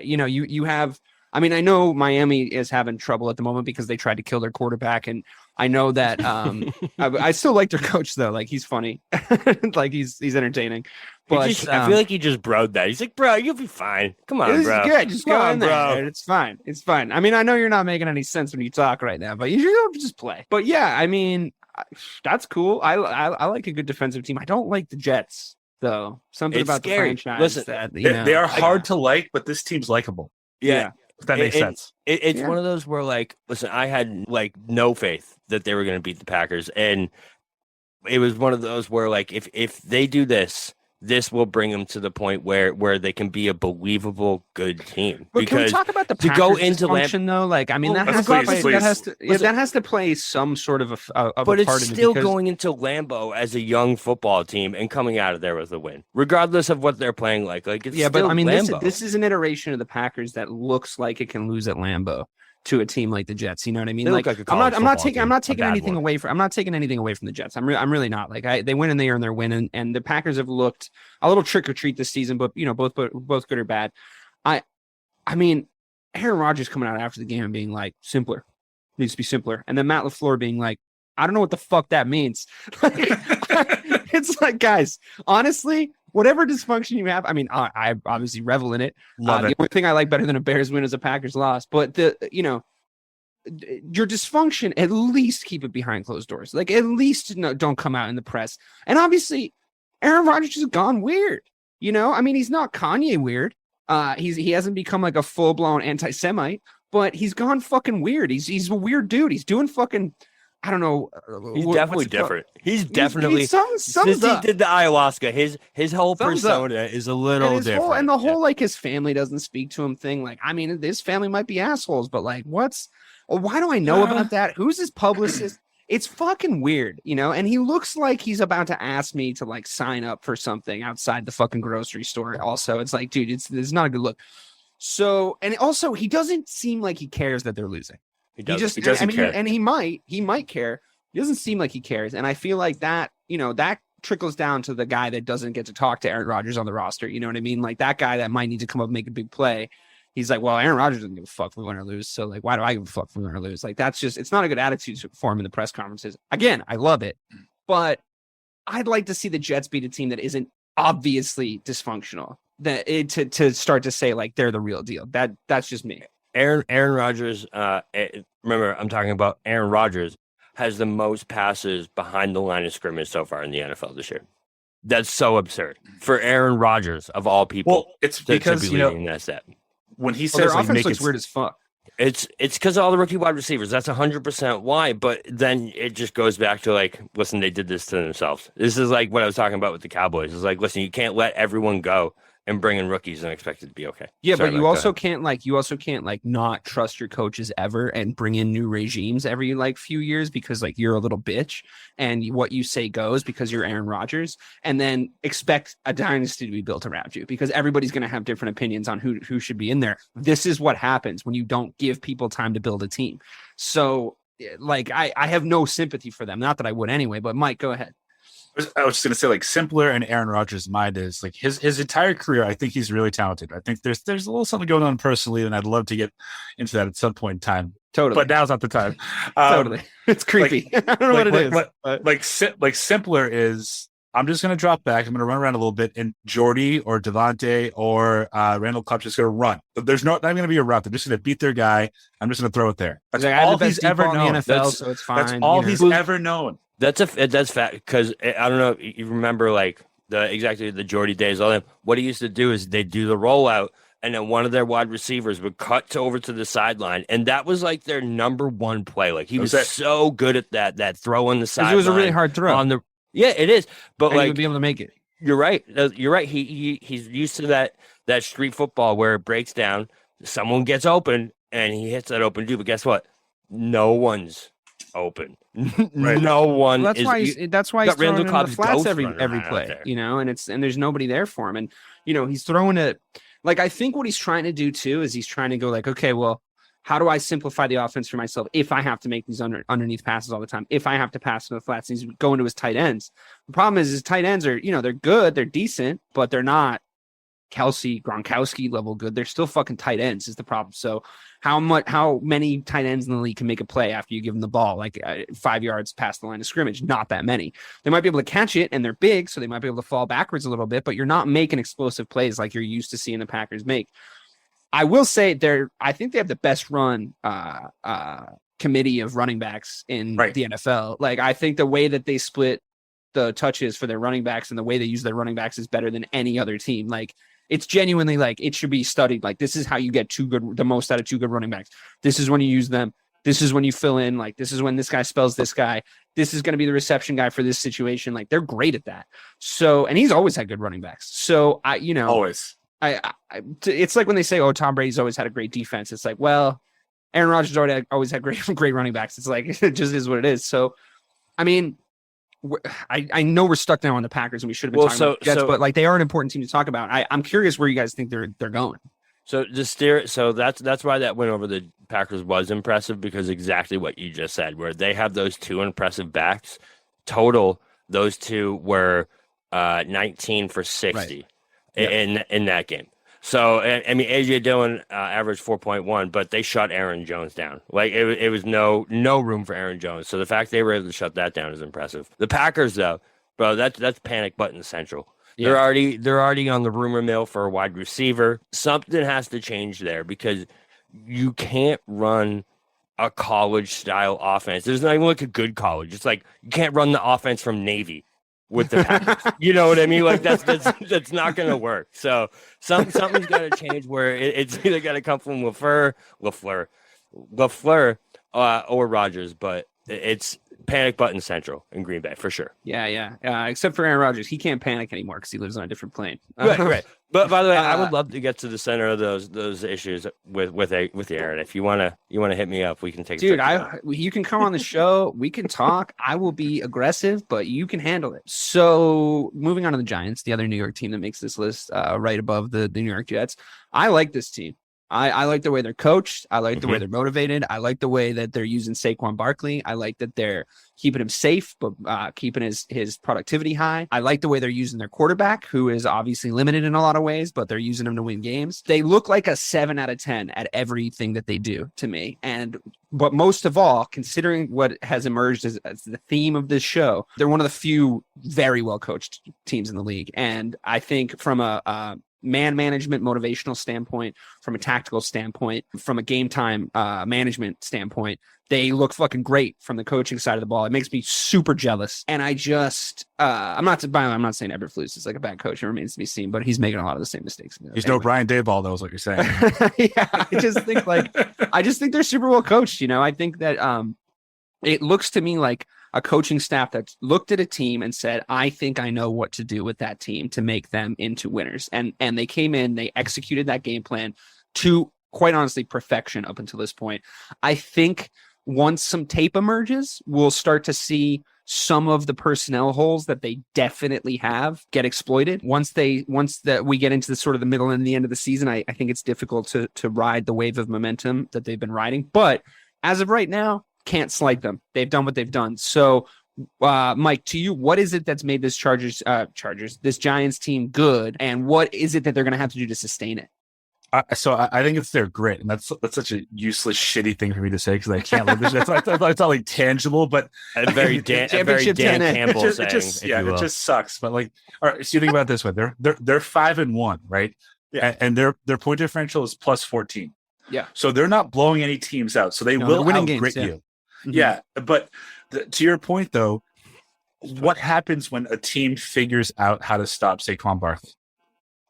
Speaker 6: You have. I mean, I know Miami is having trouble at the moment because they tried to kill their quarterback, and I know that I still like their coach though. Like, he's funny, like he's entertaining. But
Speaker 8: I feel like he just broed that. He's like, bro, you'll be fine. Come on, bro.
Speaker 6: Good. Just go in there.
Speaker 8: Bro.
Speaker 6: It's fine. It's fine. I mean, I know you're not making any sense when you talk right now, but you should just play. But yeah, I mean, that's cool. I like a good defensive team. I don't like the Jets though. Something
Speaker 8: it's
Speaker 6: about
Speaker 8: scary.
Speaker 6: the franchise.
Speaker 8: Listen,
Speaker 6: that
Speaker 7: they are hard to like, but this team's likable.
Speaker 8: Yeah.
Speaker 7: If that makes sense.
Speaker 8: It's one of those where, like, listen, I had like no faith that they were going to beat the Packers, and it was one of those where, like, if they do this will bring them to the point where they can be a believable good team.
Speaker 6: But
Speaker 8: because
Speaker 6: can we talk about the Packers
Speaker 8: to go into
Speaker 6: dysfunction though? Like, I mean, that has to play some sort of a
Speaker 8: but
Speaker 6: part
Speaker 8: it's
Speaker 6: in
Speaker 8: still
Speaker 6: it because
Speaker 8: going into Lambeau as a young football team and coming out of there with a win, regardless of what they're playing like. Like, it's
Speaker 6: but I mean,
Speaker 8: Lambeau.
Speaker 6: this is an iteration of the Packers that looks like it can lose at Lambeau to a team like the Jets. You know what I mean?
Speaker 8: They
Speaker 6: Like,
Speaker 8: look like a
Speaker 6: I'm not
Speaker 8: college
Speaker 6: taking
Speaker 8: football
Speaker 6: anything
Speaker 8: team,
Speaker 6: away from the Jets. I'm really not. Like, they win and they earn their win, and the Packers have looked a little trick or treat this season, but both good or bad. I mean, Aaron Rodgers coming out after the game and being like, simpler, needs to be simpler, and then Matt LaFleur being like, I don't know what the fuck that means. It's like, guys, honestly, whatever dysfunction you have, I mean, I obviously revel in it.
Speaker 7: Love it.
Speaker 6: The only thing I like better than a Bears win is a Packers loss. But your dysfunction, at least keep it behind closed doors. Like, at least don't come out in the press. And obviously, Aaron Rodgers has gone weird. I mean, he's not Kanye weird. He hasn't become like a full blown anti-Semite, but he's gone fucking weird. He's a weird dude. He's doing fucking. I don't know.
Speaker 8: He's definitely different. He's definitely since he did the ayahuasca, his whole persona is a little different.
Speaker 6: And the whole like his family doesn't speak to him thing. Like, I mean, his family might be assholes, but like, why do I know about that? Who's his publicist? It's fucking weird, and he looks like he's about to ask me to like sign up for something outside the fucking grocery store. Also, it's like, dude, it's not a good look. So, and also he doesn't seem like he cares that they're losing. He doesn't care. And he might care. He doesn't seem like he cares. And I feel like that, that trickles down to the guy that doesn't get to talk to Aaron Rodgers on the roster. You know what I mean? Like, that guy that might need to come up and make a big play. He's like, well, Aaron Rodgers doesn't give a fuck if we win or lose. So, like, why do I give a fuck if we win or lose? Like, it's not a good attitude for him in the press conferences. Again, I love it, but I'd like to see the Jets beat a team that isn't obviously dysfunctional. To start to say, like, they're the real deal. That's just me.
Speaker 8: Aaron Rodgers, remember, I'm talking about Aaron Rodgers, has the most passes behind the line of scrimmage so far in the NFL this year. That's so absurd for Aaron Rodgers, of all people.
Speaker 7: Well, it's because,
Speaker 8: that stat.
Speaker 7: When he
Speaker 6: Their
Speaker 7: says, like,
Speaker 6: offense looks weird as fuck.
Speaker 8: It's because of all the rookie wide receivers. That's 100% why. But then it just goes back to, like, listen, they did this to themselves. This is like what I was talking about with the Cowboys. It's like, listen, you can't let everyone go and bring in rookies and expect it to be okay.
Speaker 6: Yeah, but you also can't not trust your coaches ever and bring in new regimes every like few years because like you're a little bitch and what you say goes because you're Aaron Rodgers, and then expect a dynasty to be built around you because everybody's going to have different opinions on who should be in there. This is what happens when you don't give people time to build a team. So like I have no sympathy for them. Not that I would anyway, but Mike, go ahead.
Speaker 7: I was just gonna say, like, simpler in Aaron Rodgers' mind is like his entire career. I think he's really talented. I think there's a little something going on personally, and I'd love to get into that at some point in time.
Speaker 6: Totally,
Speaker 7: but now's not the time.
Speaker 6: Totally, it's creepy. I don't know what it is.
Speaker 7: Like simpler is, I'm just gonna drop back. I'm gonna run around a little bit, and Jordy or Devontae or Randall Cobb's just gonna run. There's not gonna be a route. They're just gonna beat their guy. I'm just gonna throw it there. That's all he's ever known.
Speaker 6: In the NFL, so it's fine.
Speaker 7: That's all he's ever known.
Speaker 8: That's fact, because I don't know. You remember like the Jordy days. All them. What he used to do is they do the rollout, and then one of their wide receivers would cut over to the sideline, and that was like their number one play. Like he was so good at that throw on the sideline.
Speaker 6: It was a really hard throw.
Speaker 8: Yeah, it is. But
Speaker 6: and
Speaker 8: like
Speaker 6: he would be able to make it.
Speaker 8: You're right. You're right. He's used to that street football where it breaks down, someone gets open, and he hits that open dude. But guess what? No one's open.
Speaker 7: Right.
Speaker 8: No one.
Speaker 6: Well, that's why he's throwing in the flats every play. And there's nobody there for him. And he's throwing it. Like, I think what he's trying to do too is he's trying to go like, okay, well, how do I simplify the offense for myself if I have to make these underneath passes all the time? If I have to pass to the flats, and he's going to his tight ends. The problem is his tight ends are, they're good, they're decent, but they're not Kelsey, Gronkowski level good. They're still fucking tight ends is the problem. So how many tight ends in the league can make a play after you give them the ball, like 5 yards past the line of scrimmage? Not that many. They might be able to catch it, and they're big, so they might be able to fall backwards a little bit, but you're not making explosive plays like you're used to seeing the Packers make. I will say I think they have the best run committee of running backs in the NFL. Like, I think the way that they split the touches for their running backs and the way they use their running backs is better than any other team. Like, it's genuinely like it should be studied. Like, this is how you get the most out of two good running backs. This is when you use them. This is when you fill in. Like, this is when this guy spells this guy. This is going to be the reception guy for this situation. Like, they're great at that. So, and he's always had good running backs. So
Speaker 7: always.
Speaker 6: It's like when they say, "Oh, Tom Brady's always had a great defense." It's like, well, Aaron Rodgers always had great running backs. It's like it just is what it is. So, I mean, I know we're stuck now on the Packers, and we should have been talking about the Jets, but like they are an important team to talk about. I'm curious where you guys think they're going.
Speaker 8: So that's why that win over the Packers was impressive, because exactly what you just said, where they have those two impressive backs. Total, those two were 19 for 60. Right. In that game. So, I mean, A.J. Dillon averaged 4.1, but they shut Aaron Jones down. Like, it was no room for Aaron Jones. So the fact they were able to shut that down is impressive. The Packers, though, bro, that's panic button central. Yeah. They're already on the rumor mill for a wide receiver. Something has to change there, because you can't run a college-style offense. There's not even like a good college. It's like you can't run the offense from Navy with the Packers. You know what I mean? Like that's not going to work. So something's got to change, where it's either got to come from LaFleur, or Rodgers, but it's panic button central in Green Bay for sure.
Speaker 6: Yeah. Except for Aaron Rodgers, he can't panic anymore because he lives on a different plane.
Speaker 8: Right. But by the way, I would love to get to the center of those issues with Aaron. If you wanna hit me up, we can take.
Speaker 6: Dude, you can come on the show. We can talk. I will be aggressive, but you can handle it. So moving on to the Giants, the other New York team that makes this list, right above the New York Jets. I like this team. I like the way they're coached. I like the way they're motivated. I like the way that they're using Saquon Barkley. I like that they're keeping him safe, but keeping his productivity high. I like the way they're using their quarterback, who is obviously limited in a lot of ways, but they're using him to win games. They look like a 7 out of 10 at everything that they do to me. But most of all, considering what has emerged as the theme of this show, they're one of the few very well coached teams in the league. And I think from a man management, motivational standpoint, from a tactical standpoint, from a game time management standpoint, they look fucking great from the coaching side of the ball. It makes me super jealous. And I just, I'm not saying Eberflus is like a bad coach. It remains to be seen, but he's making a lot of the same mistakes.
Speaker 7: He's no Brian Daboll, though, is what you're saying.
Speaker 6: Yeah, I just think they're super well coached. I think that it looks to me like a coaching staff that's looked at a team and said, I think I know what to do with that team to make them into winners. And they came in, they executed that game plan to, quite honestly, perfection up until this point. I think once some tape emerges, we'll start to see some of the personnel holes that they definitely have get exploited. Once that we get into the sort of the middle and the end of the season, I think it's difficult to ride the wave of momentum that they've been riding. But as of right now, can't slight them. They've done what they've done. So Mike, to you, what is it that's made this this Giants team good, and what is it that they're going to have to do to sustain it?
Speaker 7: I think it's their grit, and that's such a useless, shitty thing for me to say because I can't live this. It's not like tangible, but
Speaker 8: a very Dan Campbell saying.
Speaker 7: It just sucks. But like, all right, so you think about it this way: they're 5-1, right?
Speaker 8: Yeah,
Speaker 7: and their point differential is plus 14.
Speaker 6: Yeah,
Speaker 7: so they're not blowing any teams out, so they will out-grit you. Mm-hmm. Yeah, but to your point though, what happens when a team figures out how to stop Saquon Barkley?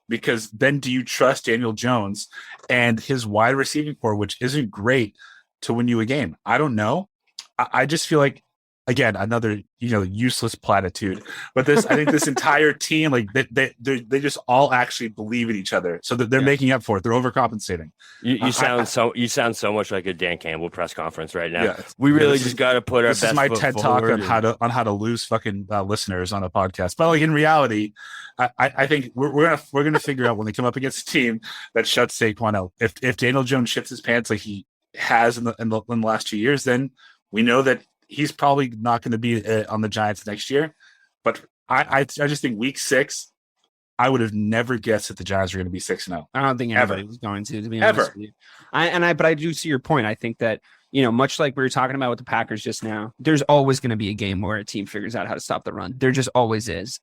Speaker 7: Because then do you trust Daniel Jones and his wide receiving core, which isn't great, to win you a game? I don't know. I just feel like, again, another useless platitude. But I think this entire team, like they just all actually believe in each other, so that they're making up for it. They're overcompensating.
Speaker 8: You sound so much like a Dan Campbell press conference right now.
Speaker 7: Yeah,
Speaker 8: we really just got to put our best. This is my TED talk on
Speaker 7: how to lose fucking listeners on a podcast. But like in reality, I think we're gonna figure out when they come up against a team that shuts Saquon out. If Daniel Jones shits his pants like he has in the last 2 years, then we know that he's probably not going to be on the Giants next year. But I just think week 6, I would have never guessed that the Giants were going to be 6-0.
Speaker 6: I don't think anybody was going to be honest with you. But I do see your point. I think that, much like we were talking about with the Packers just now, there's always going to be a game where a team figures out how to stop the run. There just always is.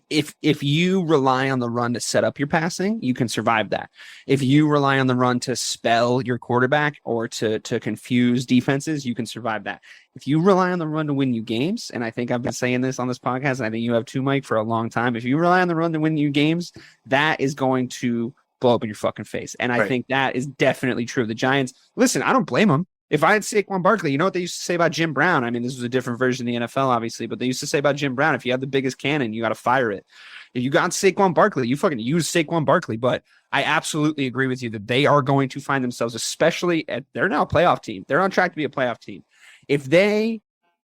Speaker 6: If you rely on the run to set up your passing, you can survive that. If you rely on the run to spell your quarterback or to confuse defenses, you can survive that. If you rely on the run to win you games, and I think I've been saying this on this podcast, and I think you have too, Mike, for a long time. If you rely on the run to win you games, that is going to blow up in your fucking face. And I think that is definitely true of the Giants. Listen, I don't blame them. If I had Saquon Barkley, you know what they used to say about Jim Brown? I mean, this was a different version of the NFL, obviously, but they used to say about Jim Brown, if you have the biggest cannon, you got to fire it. If you got Saquon Barkley, you fucking use Saquon Barkley. But I absolutely agree with you that they are going to find themselves, especially they're now a playoff team. They're on track to be a playoff team. If they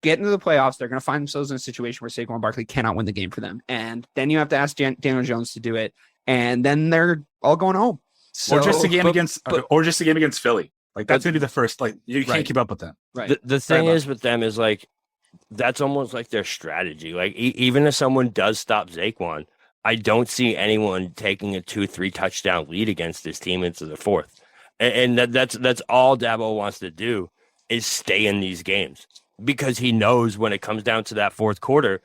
Speaker 6: get into the playoffs, they're going to find themselves in a situation where Saquon Barkley cannot win the game for them. And then you have to ask Daniel Jones to do it. And then they're all going home. So,
Speaker 7: or just a game against Philly. Like that's going to be the first, like you can't keep up with them.
Speaker 8: Right. The thing is with them is like, that's almost like their strategy. Like even if someone does stop Saquon, I don't see anyone taking a 2-3 touchdown lead against this team into the fourth. And that's all Dabo wants to do is stay in these games because he knows when it comes down to that fourth quarter,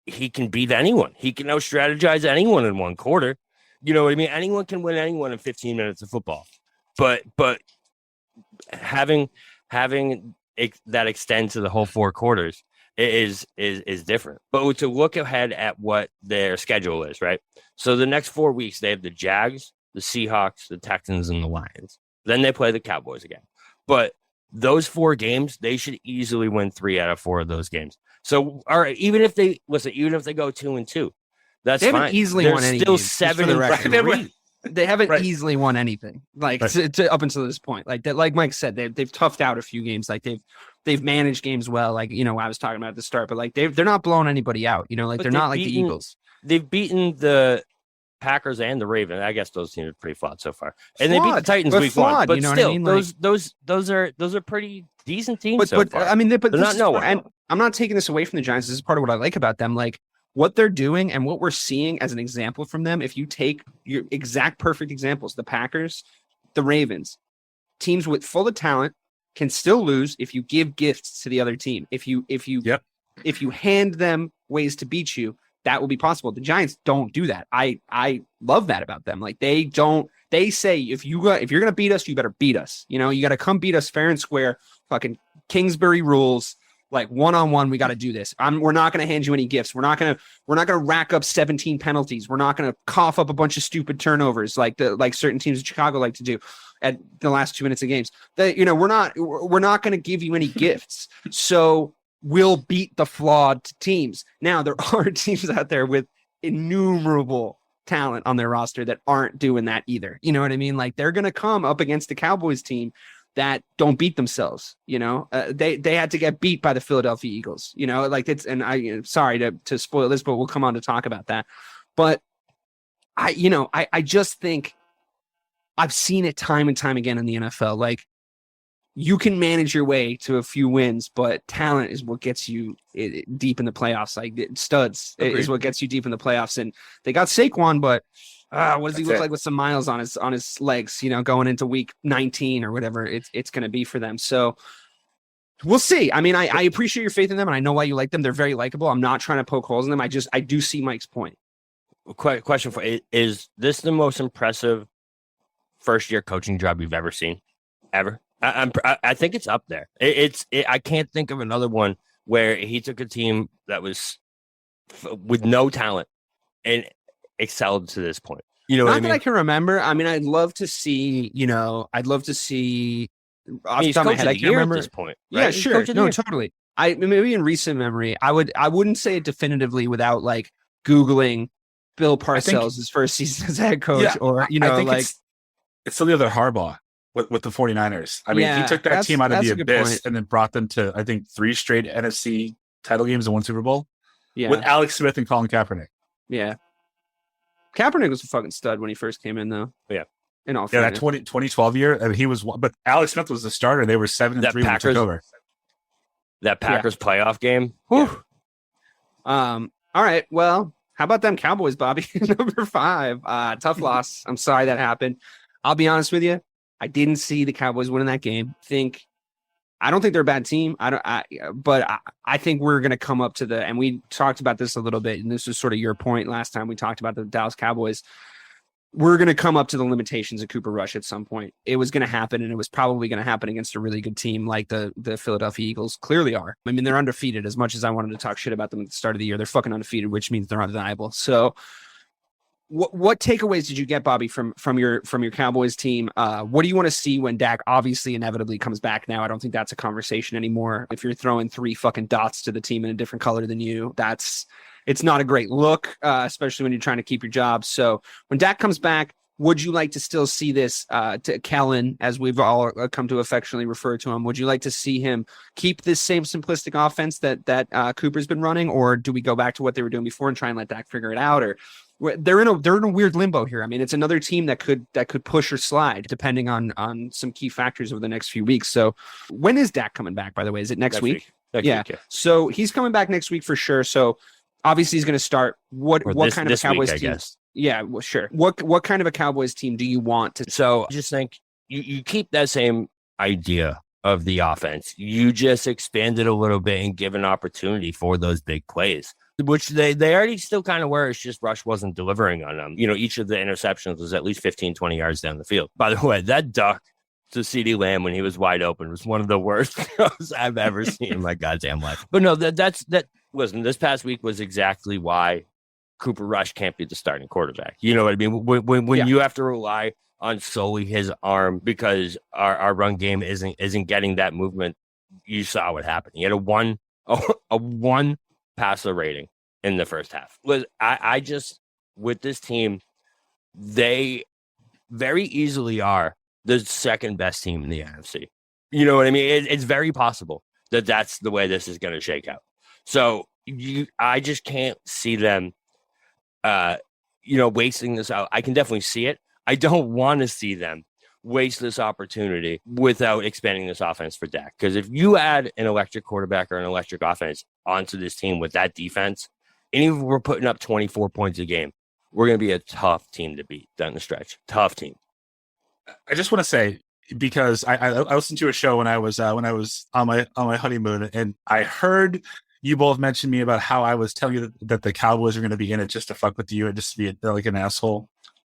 Speaker 8: he can beat anyone. He can out strategize anyone in one quarter. You know what I mean? Anyone can win anyone in 15 minutes of football, but having that extend to the whole 4 quarters is different. But to look ahead at what their schedule is, right? So the next 4 weeks, they have the Jags, the Seahawks, the Texans, and the Lions. Then they play the Cowboys again. But those 4 games, they should easily win 3 out of 4 of those games. So, all right, even if they go 2-2, that's
Speaker 6: they
Speaker 8: fine.
Speaker 6: Haven't easily won any
Speaker 8: still
Speaker 6: games,
Speaker 8: 7-3.
Speaker 6: They haven't easily won anything, like to up until this point. Like that, like Mike said, they've toughed out a few games. Like they've managed games well. Like I was talking about at the start, but like they're not blowing anybody out. Like they're not like the Eagles.
Speaker 8: They've beaten the Packers and the Ravens. I guess those teams are pretty flawed so far, and they beat the Titans week 1. But still, I mean? those are pretty decent teams so far.
Speaker 6: I mean, they're not
Speaker 8: nowhere.
Speaker 6: And I'm not taking this away from the Giants. This is part of what I like about them. Like what they're doing and what we're seeing as an example from them. If you take your exact perfect examples, the Packers, the Ravens, teams with full of talent can still lose if you give gifts to the other team. If you hand them ways to beat you, that will be possible. The Giants don't do that. I love that about them. Like they say if you're going to beat us, you better beat us. You got to come beat us fair and square. Fucking Kingsbury rules. Like one-on-one, we got to do this. We're not going to hand you any gifts. We're not going to rack up 17 penalties. We're not going to cough up a bunch of stupid turnovers like certain teams in Chicago like to do at the last 2 minutes of games. We're not going to give you any gifts. So we'll beat the flawed teams. Now there are teams out there with innumerable talent on their roster that aren't doing that either. You know what I mean? Like they're going to come up against the Cowboys team that don't beat themselves. They had to get beat by the Philadelphia Eagles, like it's, and sorry to spoil this, but we'll come on to talk about that. But I just think I've seen it time and time again in the NFL. Like you can manage your way to a few wins, but talent is what gets you deep in the playoffs. Like studs is what gets you deep in the playoffs. And they got Saquon, but what does he look like with some miles on his legs, going into week 19 or whatever it's going to be for them. So we'll see. I mean, I appreciate your faith in them, and I know why you like them. They're very likable. I'm not trying to poke holes in them. I do see Mike's point.
Speaker 8: Question for is this the most impressive first year coaching job you've ever seen? Ever? I think it's up there. I can't think of another one where he took a team that was with no talent and excelled to this point. You know what I mean?
Speaker 6: Not that I can remember. I mean, I'd love to see. Off the top of my head, I can't remember
Speaker 8: at this point.
Speaker 6: Right? Yeah,
Speaker 8: He's
Speaker 6: sure. No,
Speaker 8: year.
Speaker 6: totally. Maybe in recent memory, I wouldn't say it definitively without like Googling Bill Parcells' his first season as head coach,
Speaker 7: it's still the other Harbaugh with the 49ers. I mean, he took that team out of the abyss and then brought them to, I think, 3 straight NFC title games and 1 Super Bowl. Yeah, with Alex Smith and Colin Kaepernick.
Speaker 6: Yeah, Kaepernick was a fucking stud when he first came in, though.
Speaker 8: Yeah.
Speaker 6: In all
Speaker 7: that 2012 year, I mean, he was, but Alex Smith was the starter. They were 7-3 when he took over.
Speaker 8: That Packers playoff game.
Speaker 6: Whew. All right. Well, how about them Cowboys, Bobby? Number 5. Tough loss. I'm sorry that happened. I'll be honest with you. I didn't see the Cowboys winning that game. I don't think they're a bad team. But I think we're going to come up to and we talked about this a little bit, and this was sort of your point last time we talked about the Dallas Cowboys. We're going to come up to the limitations of Cooper Rush at some point. It was going to happen, and it was probably going to happen against a really good team like the Philadelphia Eagles clearly are. I mean, they're undefeated. As much as I wanted to talk shit about them at the start of the year, they're fucking undefeated, which means they're undeniable. So what takeaways did you get, Bobby, from your Cowboys team? What do you want to see when Dak obviously inevitably comes back now? I don't think that's a conversation anymore. If you're throwing 3 fucking dots to the team in a different color than you, it's not a great look, especially when you're trying to keep your job. So when Dak comes back, would you like to still see this to Kellen, as we've all come to affectionately refer to him? Would you like to see him keep this same simplistic offense that Cooper's been running, or do we go back to what they were doing before and try and let Dak figure it out? Or they're in a weird limbo here. I mean, it's another team that could push or slide depending on some key factors over the next few weeks. So when is Dak coming back, by the way? Is it next week?
Speaker 8: Next week, yeah.
Speaker 6: So he's coming back next week for sure. So obviously he's going to start. What kind of a Cowboys team? I guess. Yeah, well, sure. What kind of a Cowboys team do you want to?
Speaker 8: So I just think you keep that same idea of the offense. You just expand it a little bit and give an opportunity for those big plays, which they already still kind of were. It's just Rush wasn't delivering on them. Each of the interceptions was at least 15, 20 yards down the field. By the way, that duck to CeeDee Lamb when he was wide open was one of the worst throws I've ever seen in my goddamn life. But no, listen, this past week was exactly why Cooper Rush can't be the starting quarterback. You know what I mean? When you have to rely on solely his arm because our run game isn't getting that movement, you saw what happened. He had a one passer rating in the first half. I just, with this team, they very easily are the second best team in the NFC. You know what I mean? It's very possible that that's the way this is going to shake out. So I just can't see them, wasting this out. I can definitely see it. I don't want to see them waste this opportunity without expanding this offense for Dak. Because if you add an electric quarterback or an electric offense onto this team with that defense, and even if we're putting up 24 points a game, we're going to be a tough team to beat down the stretch. Tough team.
Speaker 7: I just want to say, because I listened to a show when I was on my honeymoon, and I heard you both mention me about how I was telling you that the Cowboys are going to be in it just to fuck with you and just to be like an asshole.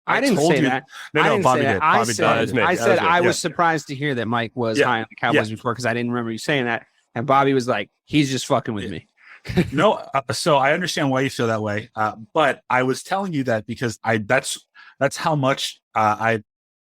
Speaker 6: I didn't say that.
Speaker 7: No, Bobby did.
Speaker 6: I said I was surprised to hear that Mike was high on the Cowboys before, because I didn't remember you saying that. And Bobby was like, he's just fucking with me.
Speaker 7: No, so I understand why you feel that way. But I was telling you that because that's how much I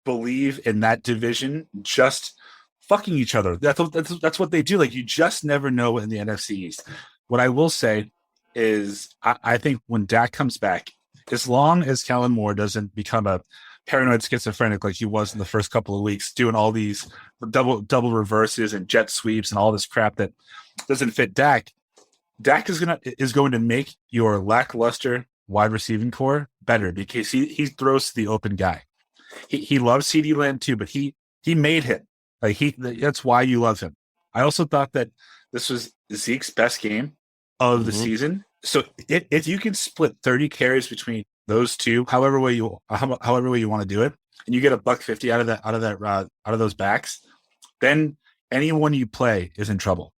Speaker 7: believe in that division just fucking each other. That's what they do. Like, you just never know in the NFC East. What I will say is I think when Dak comes back, as long as Kellen Moore doesn't become a paranoid schizophrenic like he was in the first couple of weeks, doing all these double reverses and jet sweeps and all this crap that doesn't fit Dak is going to make your lackluster wide receiving core better, because he throws to the open guy. He loves CeeDee Lamb too, but he made him. Like that's why you love him. I also thought that this was Zeke's best game of the season. So if you can split 30 carries between those two, however way you want to do it, and you get $150 out of those backs, then anyone you play is in trouble.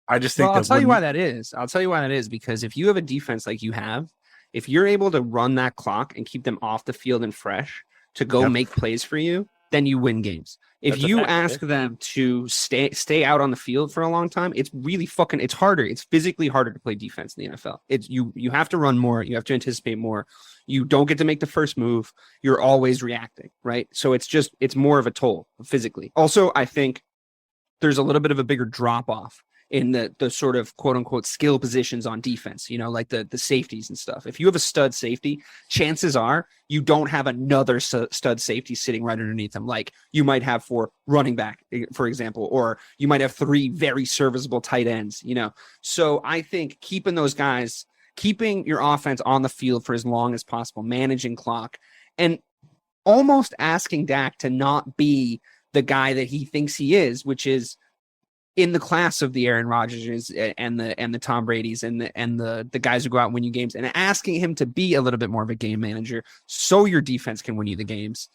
Speaker 7: I just think
Speaker 6: I'll tell you why that is. I'll tell you why that is, because if you have a defense like you have, if you're able to run that clock and keep them off the field and fresh to go make plays for you, then you win games. If you ask them to stay out on the field for a long time, it's really it's harder. It's physically harder to play defense in the NFL. It's you have to run more. You have to anticipate more. You don't get to make the first move. You're always reacting, right? So it's more of a toll physically. Also, I think there's a little bit of a bigger drop off in the sort of quote unquote skill positions on defense, like the safeties and stuff. If you have a stud safety, chances are you don't have another stud safety sitting right underneath them. Like you might have for running back, for example, or you might have 3 very serviceable tight ends, So I think keeping those guys, keeping your offense on the field for as long as possible, managing clock, and almost asking Dak to not be the guy that he thinks he is, which is in the class of the Aaron Rodgers and the Tom Brady's and the guys who go out and win you games, and asking him to be a little bit more of a game manager so your defense can win you the games.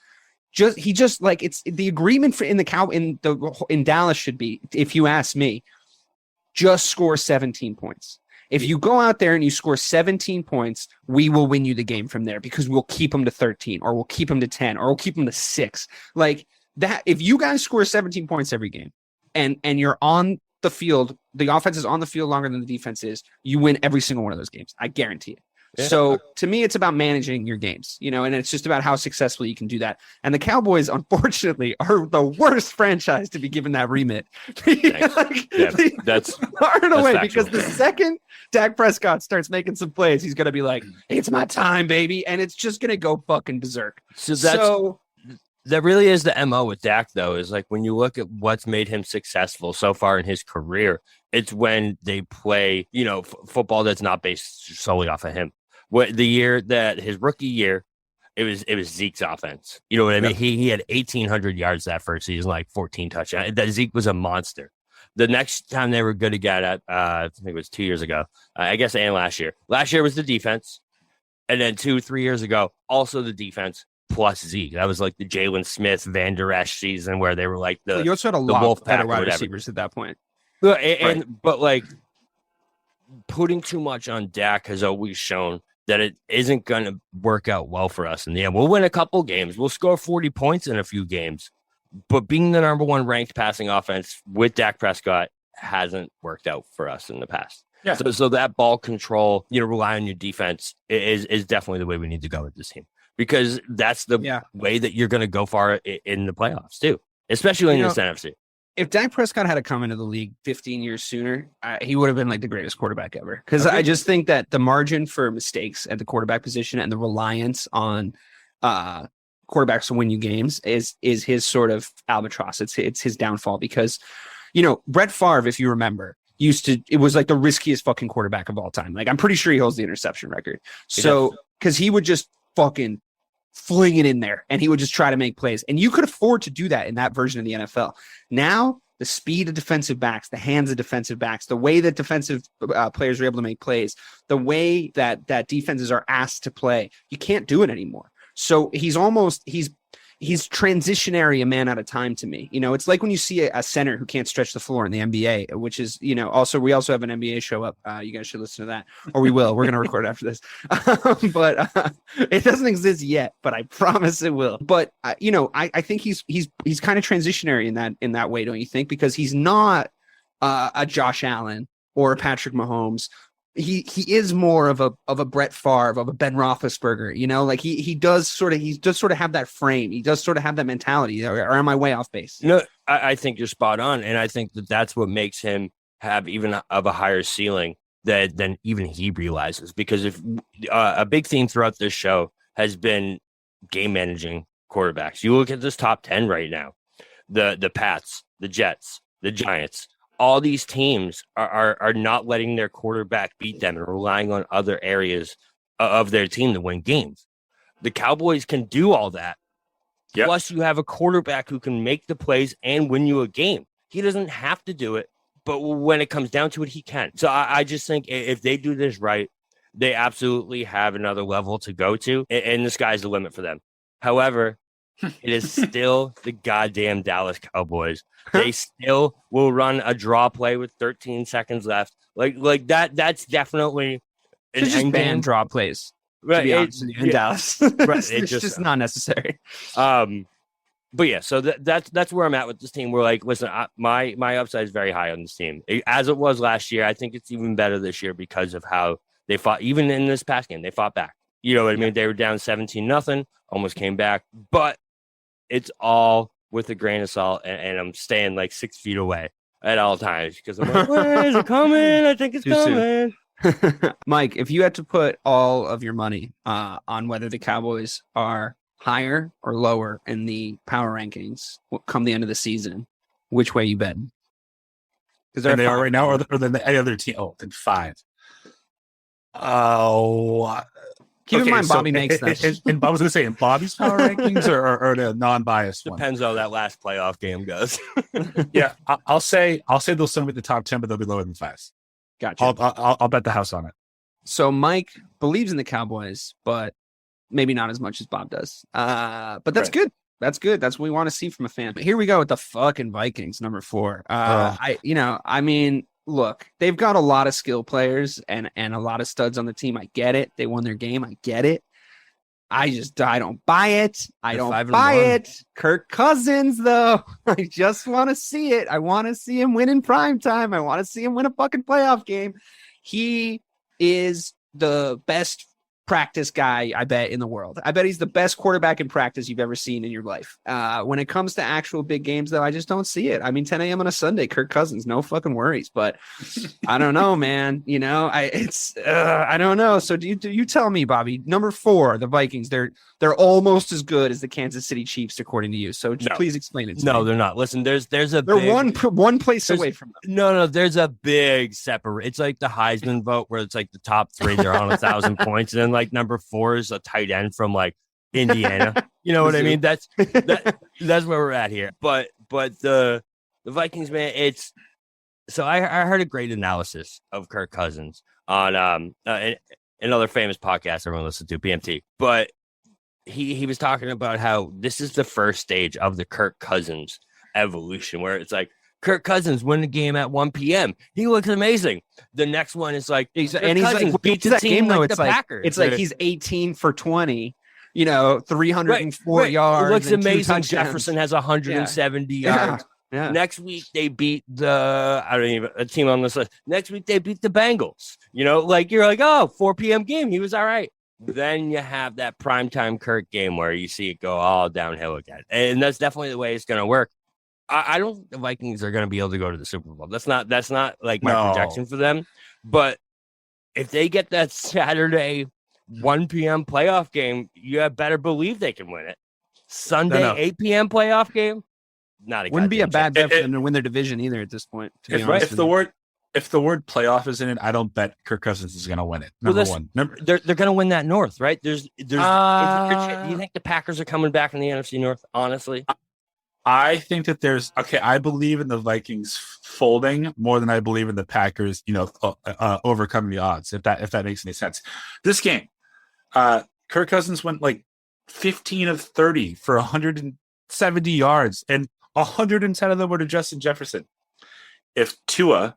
Speaker 6: It's the agreement in Dallas should be, if you ask me, just score 17 points. If you go out there and you score 17 points, we will win you the game from there, because we'll keep them to 13 or we'll keep them to 10 or we'll keep them to 6. Like that, if you guys score 17 points every game, and you're on the field, the offense is on the field longer than the defense is, you win every single one of those games. I guarantee it. Yeah. So to me, it's about managing your games, and it's just about how successfully you can do that. And the Cowboys, unfortunately, are the worst franchise to be given that remit.
Speaker 8: That's
Speaker 6: far and away,
Speaker 8: factual.
Speaker 6: because the second Dak Prescott starts making some plays, he's going to be like, it's my time, baby. And it's just going to go fucking berserk.
Speaker 8: That really is the MO with Dak, though, is like when you look at what's made him successful so far in his career, it's when they play, football that's not based solely off of him. The year that his rookie year, it was Zeke's offense. You know what I mean? He had 1,800 yards that first season, like 14 touchdowns. That Zeke was a monster. The next time they were good again, I think it was 2 years ago, I guess, and last year. Last year was the defense. And then 2-3 years ago, also the defense. Plus Zeke. That was like the Jalen Smith, Van Der Esch season where they were like
Speaker 6: you also had a lot of better wide receivers at that point.
Speaker 8: But like putting too much on Dak has always shown that it isn't going to work out well for us in the end. We'll win a couple games. We'll score 40 points in a few games. But being the number 1 ranked passing offense with Dak Prescott hasn't worked out for us in the past. Yeah. So that ball control, rely on your defense is definitely the way we need to go with this team. Because that's the way that you're going to go far in the playoffs, too, especially in this NFC.
Speaker 6: If Dak Prescott had to come into the league 15 years sooner, he would have been like the greatest quarterback ever. Because I just think that the margin for mistakes at the quarterback position and the reliance on quarterbacks to win you games is his sort of albatross. It's his downfall. Because, Brett Favre, if you remember, it was like the riskiest fucking quarterback of all time. Like, I'm pretty sure he holds the interception record. So, because he would just fucking fling it in there and he would just try to make plays, and you could afford to do that in that version of the NFL. Now the speed of defensive backs, the hands of defensive backs, the way that defensive players are able to make plays, the way that defenses are asked to play, you can't do it anymore. So he's transitionary a man at a time to me. It's like when you see a center who can't stretch the floor in the NBA, which is, also, we also have an NBA show up. You guys should listen to that, or we will. We're going to record after this. But it doesn't exist yet, but I promise it will. But, I think he's kind of transitionary in that way, don't you think? Because he's not a Josh Allen or a Patrick Mahomes. He is more of a Brett Favre, of a Ben Roethlisberger, like he does sort of have that frame. He does sort of have that mentality. Or am I way off base?
Speaker 8: I think you're spot on. And I think that's what makes him have even of a higher ceiling than even he realizes. Because if a big theme throughout this show has been game managing quarterbacks. You look at this top 10 right now, the Pats, the Jets, the Giants, all these teams are not letting their quarterback beat them and relying on other areas of their team to win games. The Cowboys can do all that
Speaker 7: Yep.
Speaker 8: Plus, you have a quarterback who can make the plays and win you a game. He doesn't have to do it, but when it comes down to it, he can. So I just think if they do this right, they absolutely have another level to go to, and the sky's the limit for them. However, it is still the goddamn Dallas Cowboys. They still will run a draw play with 13 seconds left. Like that. That's definitely an
Speaker 6: just ban draw plays.
Speaker 8: Right,
Speaker 6: to be honest with you, in Dallas. Right, it's just not necessary.
Speaker 8: But yeah, so that's where I'm at with this team. We're like, listen, my upside is very high on this team, as it was last year. I think it's even better this year because of how they fought. Even in this past game, they fought back. You know what I mean? They were down 17-0, almost came back, but it's all with a grain of salt, and I'm staying like 6 feet away at all times because I'm like, where is it coming? I think it's coming.
Speaker 6: Mike, if you had to put all of your money on whether the Cowboys are higher or lower in the power rankings come the end of the season, which way you bet?
Speaker 7: Because they are right now, or than any other team. Oh, then 5. Oh,
Speaker 6: keep in mind Bobby makes them.
Speaker 7: And I was going to say in Bobby's power rankings or the non-biased one.
Speaker 8: Depends how that last playoff game goes.
Speaker 7: Yeah, I'll say they'll still be the top 10, but they'll be lower than 5.
Speaker 6: Gotcha.
Speaker 7: I'll bet the house on it.
Speaker 6: So Mike believes in the Cowboys, but maybe not as much as Bob does. But that's good. That's good. That's what we want to see from a fan. But here we go with the fucking Vikings, number 4. Look, they've got a lot of skill players and a lot of studs on the team. I get it. They won their game. I get it. I don't buy it. I don't buy it. Kirk Cousins, though. I just want to see it. I want to see him win in primetime. I want to see him win a fucking playoff game. He is the best practice guy, I bet, in the world. I bet he's the best quarterback in practice you've ever seen in your life. When it comes to actual big games, though, I just don't see it. I mean, 10 a.m. on a Sunday, Kirk Cousins, no fucking worries. But I don't know, man. You know, I don't know. So do you tell me, Bobby? Number 4, the Vikings. They're almost as good as the Kansas City Chiefs, according to you. So please explain it.
Speaker 8: No, they're not. Listen, they're
Speaker 6: one place away from them.
Speaker 8: No, there's a big separate. It's like the Heisman vote where it's like the top 3 they're on 1,000 points, and then like number 4 is a tight end from like Indiana. You know what I mean? That's where we're at here. But the Vikings, man, it's so I heard a great analysis of Kirk Cousins on another famous podcast everyone listens to, PMT. But he was talking about how this is the first stage of the Kirk Cousins evolution, where it's like Kirk Cousins win the game at 1 p.m. He looks amazing. The next one is like
Speaker 6: he's like beats the team though. It's like Packers. It's like he's 18 for 20. 304 yards.
Speaker 8: It looks amazing. Jefferson has 170 yards.
Speaker 6: Yeah.
Speaker 8: Next week they beat a team on this list. Next week they beat the Bengals. You're like, 4 p.m. game. He was all right. Then you have that primetime Kirk game where you see it go all downhill again. And that's definitely the way it's going to work. I don't think the Vikings are going to be able to go to the Super Bowl. That's not like my projection for them. But if they get that Saturday 1 p.m. playoff game, you better believe they can win it. Sunday 8 p.m. playoff game,
Speaker 6: wouldn't be a bad bet for them to win their division either at this point.
Speaker 7: If the word playoff is in it, I don't bet Kirk Cousins is going to win it. Number 1.
Speaker 8: They're going to win that North, right? Do you think the Packers are coming back in the NFC North? Honestly,
Speaker 7: I think that I believe in the Vikings folding more than I believe in the Packers, overcoming the odds, if that makes any sense. This game, Kirk Cousins went like 15 of 30 for 170 yards, and 110 of them were to Justin Jefferson. If Tua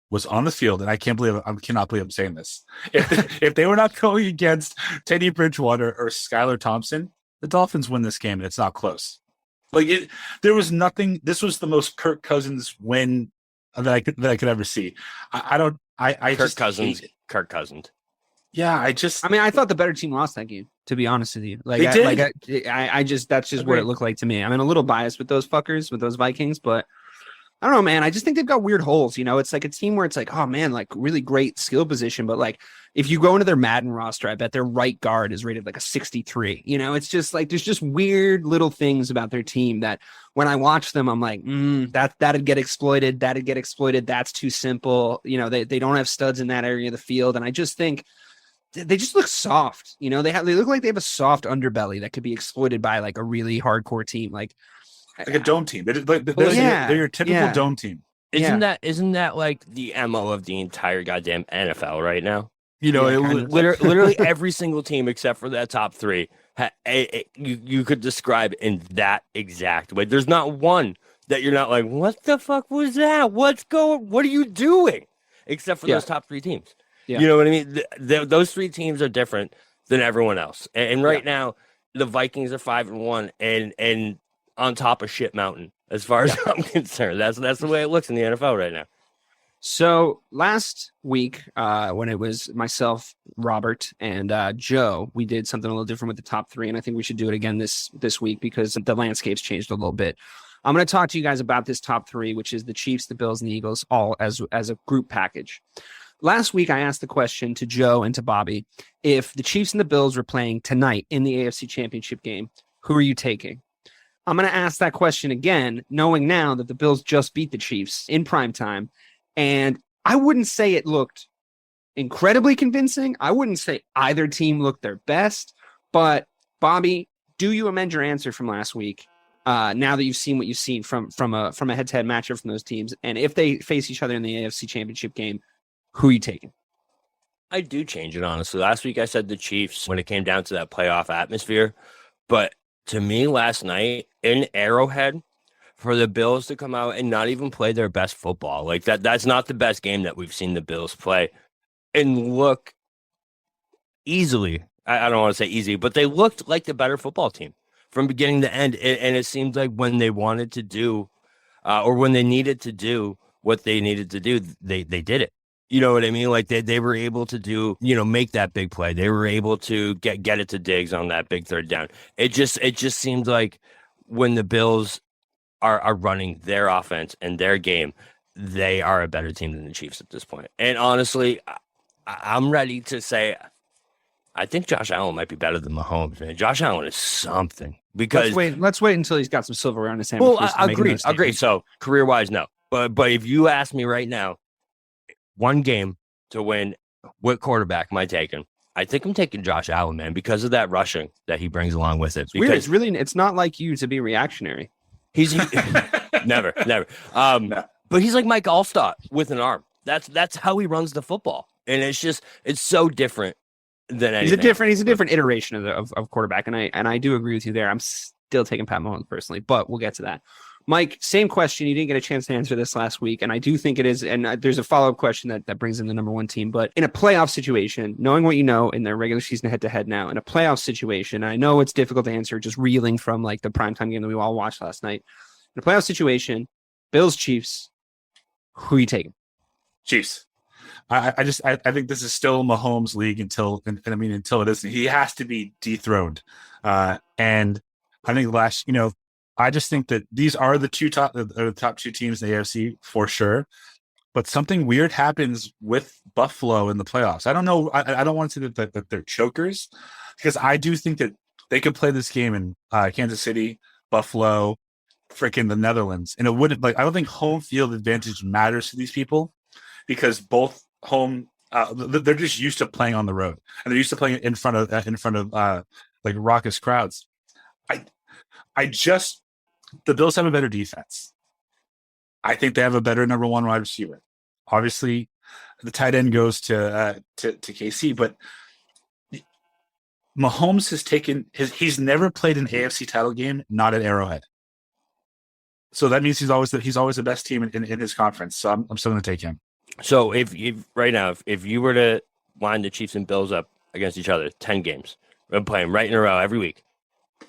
Speaker 7: was on the field, and I cannot believe I'm saying this, if they were not going against Teddy Bridgewater or Skylar Thompson, the Dolphins win this game, and it's not close. There was nothing. This was the most Kirk Cousins win that I could ever see. Kirk
Speaker 8: Cousins.
Speaker 7: Yeah, I
Speaker 6: thought the better team lost that game. To be honest with you,
Speaker 7: they did.
Speaker 6: That's just what it looked like to me. I'm a little biased with those fuckers, with those Vikings, but I don't know, man. I just think they've got weird holes. It's like a team where it's like, oh man, like really great skill position, but like if you go into their Madden roster, I bet their right guard is rated like a 63. It's just like there's just weird little things about their team that when I watch them, I'm like, that'd get exploited. That'd get exploited. That's too simple. They don't have studs in that area of the field, and I just think they just look soft. You know, they look like they have a soft underbelly that could be exploited by like a really hardcore team, like
Speaker 7: a dome team. They're your typical dome team.
Speaker 8: Isn't that like the MO of the entire goddamn NFL right now? You know, literally every single team except for that top three, you could describe in that exact way. There's not one that you're not like, what the fuck was that? What are you doing? Except for those top three teams. Yeah. You know what I mean? Those three teams are different than everyone else. And right now, the Vikings are 5-1 and on top of shit mountain, as far as I'm concerned. That's the way it looks in the NFL right now.
Speaker 6: So last week, when it was myself, Robert, and Joe, we did something a little different with the top three, and I think we should do it again this week because the landscape's changed a little bit. I'm going to talk to you guys about this top three, which is the Chiefs, the Bills, and the Eagles, all as a group package. Last week, I asked the question to Joe and to Bobby, if the Chiefs and the Bills were playing tonight in the AFC Championship game, who are you taking? I'm going to ask that question again, knowing now that the Bills just beat the Chiefs in primetime. And I wouldn't say it looked incredibly convincing. I wouldn't say either team looked their best. But, Bobby, do you amend your answer from last week now that you've seen what you've seen from a head-to-head matchup from those teams? And if they face each other in the AFC Championship game, who are you taking?
Speaker 8: I do change it, honestly. Last week I said the Chiefs when it came down to that playoff atmosphere. But to me, last night in Arrowhead, for the Bills to come out and not even play their best football, like that's not the best game that we've seen the Bills play and look easily. I don't want to say easy, but they looked like the better football team from beginning to end. And it seemed like when they wanted to do or when they needed to do what they needed to do, they did it. You know what I mean? Like they were able to do, make that big play. They were able to get it to Diggs on that big third down. It just seemed like when the Bills are running their offense and their game, they are a better team than the Chiefs at this point. And honestly, I'm ready to say, I think Josh Allen might be better than Mahomes, man. Josh Allen is something because
Speaker 6: let's wait until he's got some silverware on his hand.
Speaker 8: Well, I agree. So career-wise, no. But if you ask me right now, one game to win, what quarterback am I taking? I think I'm taking Josh Allen, man, because of that rushing that he brings along with it.
Speaker 6: It's weird. It's not like you to be reactionary.
Speaker 8: He's never. But he's like Mike Allstott with an arm. That's how he runs the football, and it's so different than anything.
Speaker 6: He's a different iteration of quarterback, and I do agree with you there. I'm still taking Pat Mahomes personally, but we'll get to that. Mike, same question. You didn't get a chance to answer this last week, and I do think it is. And there's a follow-up question that brings in the number one team. But in a playoff situation, knowing what you know in their regular season head-to-head now, in a playoff situation, I know it's difficult to answer just reeling from like the primetime game that we all watched last night. In a playoff situation, Bills, Chiefs, who are you taking?
Speaker 7: Chiefs. I think this is still Mahomes' league until it isn't. He has to be dethroned. And I think I just think that these are the top two teams in the AFC for sure. But something weird happens with Buffalo in the playoffs. I don't know. I don't want to say that they're chokers, because I do think that they could play this game in Kansas City, Buffalo, freaking the Netherlands, and it wouldn't I don't think home field advantage matters to these people, because both home they're just used to playing on the road, and they're used to playing in front of like raucous crowds. The Bills have a better defense. I think they have a better number one wide receiver. Obviously, the tight end goes to KC, but Mahomes has he's never played an AFC title game not at Arrowhead. So that means he's always the best team in his conference. So I'm still going to take him.
Speaker 8: So if you were to line the Chiefs and Bills up against each other, 10 games, we're playing right in a row every week,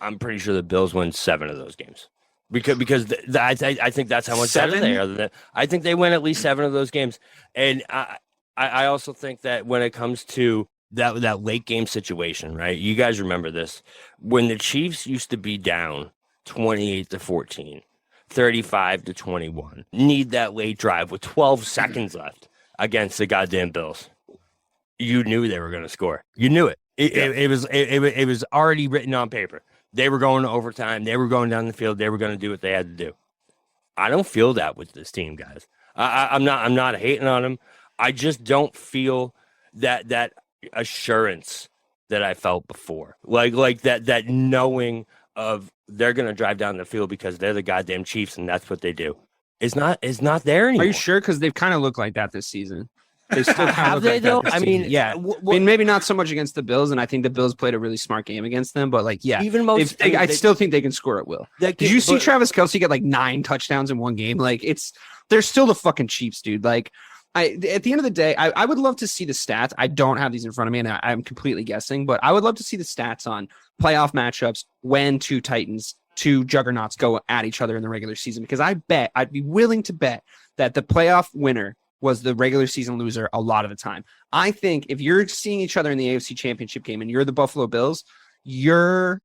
Speaker 8: I'm pretty sure the Bills win 7 of those games. Because I think that's how much better they are. I think they win at least 7 of those games. And I also think that when it comes to that late game situation, right? You guys remember this. When the Chiefs used to be down 28-14, 35-21, need that late drive with 12 seconds left against the goddamn Bills, you knew they were going to score. You knew it. It was already written on paper. They were going to overtime. They were going down the field. They were going to do what they had to do. I don't feel that with this team, guys. I'm not hating on them. I just don't feel that assurance that I felt before. Like that knowing of they're going to drive down the field because they're the goddamn Chiefs and that's what they do. It's not there anymore.
Speaker 6: Are you sure? Because they've kind of looked like that this season. They still
Speaker 8: have they though? I mean,
Speaker 6: yeah. I mean, maybe not so much against the Bills, and I think the Bills played a really smart game against them. But like, yeah,
Speaker 8: even
Speaker 6: I still think they can score at will. Did you see Travis Kelce get like 9 touchdowns in one game? Like, they're still the fucking Chiefs, dude. Like, at the end of the day, I would love to see the stats. I don't have these in front of me, and I'm completely guessing, but I would love to see the stats on playoff matchups when two juggernauts go at each other in the regular season, because I'd be willing to bet that the playoff winner was the regular season loser a lot of the time. I think if you're seeing each other in the AFC Championship game and you're the Buffalo Bills, you've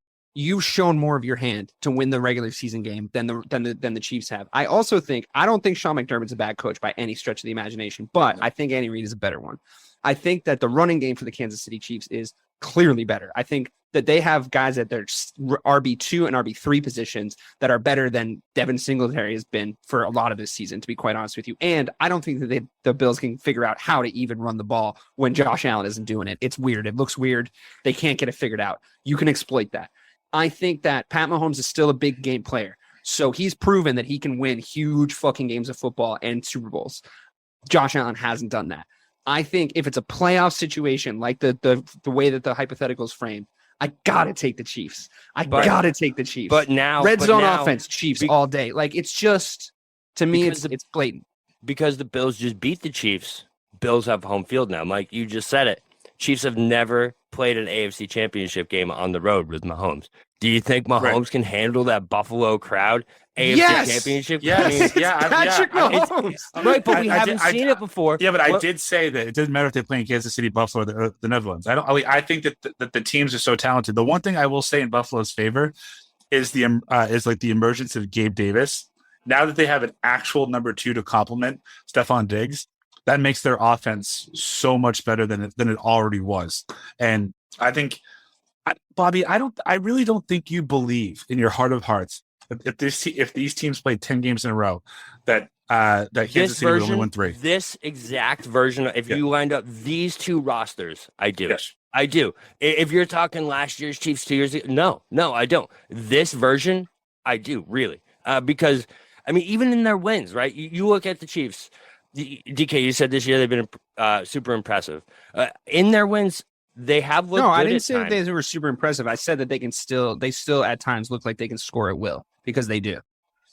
Speaker 6: shown more of your hand to win the regular season game than the Chiefs have. I don't think Sean McDermott's a bad coach by any stretch of the imagination, but I think Andy Reid is a better one. I think that the running game for the Kansas City Chiefs is clearly better. I think that they have guys at their RB2 and RB3 positions that are better than Devin Singletary has been for a lot of this season, to be quite honest with you. And I don't think that the Bills can figure out how to even run the ball when Josh Allen isn't doing it. It's weird. It looks weird. They can't get it figured out. You can exploit that. I think that Pat Mahomes is still a big game player. So he's proven that he can win huge fucking games of football and Super Bowls. Josh Allen hasn't done that. I think if it's a playoff situation, like the way that the hypothetical is framed, I gotta take the Chiefs. Gotta take the Chiefs.
Speaker 8: But now
Speaker 6: red zone offense, Chiefs all day. Like, it's just, to me, it's blatant.
Speaker 8: Because the Bills just beat the Chiefs. Bills have home field now. Mike, you just said it. Chiefs have never played an AFC Championship game on the road with Mahomes. Do you think Mahomes can handle that Buffalo crowd? AFC Championship?
Speaker 7: Yes.
Speaker 6: Patrick Mahomes.
Speaker 8: Right, but we haven't seen it before.
Speaker 7: Yeah, but I did say that it doesn't matter if they play in Kansas City, Buffalo, or the Netherlands. I think that the teams are so talented. The one thing I will say in Buffalo's favor is the emergence of Gabe Davis. Now that they have an actual number 2 to complement Stephon Diggs, that makes their offense so much better than it already was. And I think, Bobby, I really don't think you believe in your heart of hearts if these teams played 10 games in a row that Kansas City would only win 3.
Speaker 8: This exact version, if you lined up these two rosters, I do.
Speaker 7: Yes.
Speaker 8: I do. If you're talking last year's Chiefs 2 years ago, no, I don't. This version, I do, really. Because, I mean, even in their wins, right? You look at the Chiefs. DK, you said this year they've been super impressive. In their wins, they have looked good.
Speaker 6: No, I didn't say that they were super impressive. I said that they still at times look like they can score at will, because they do.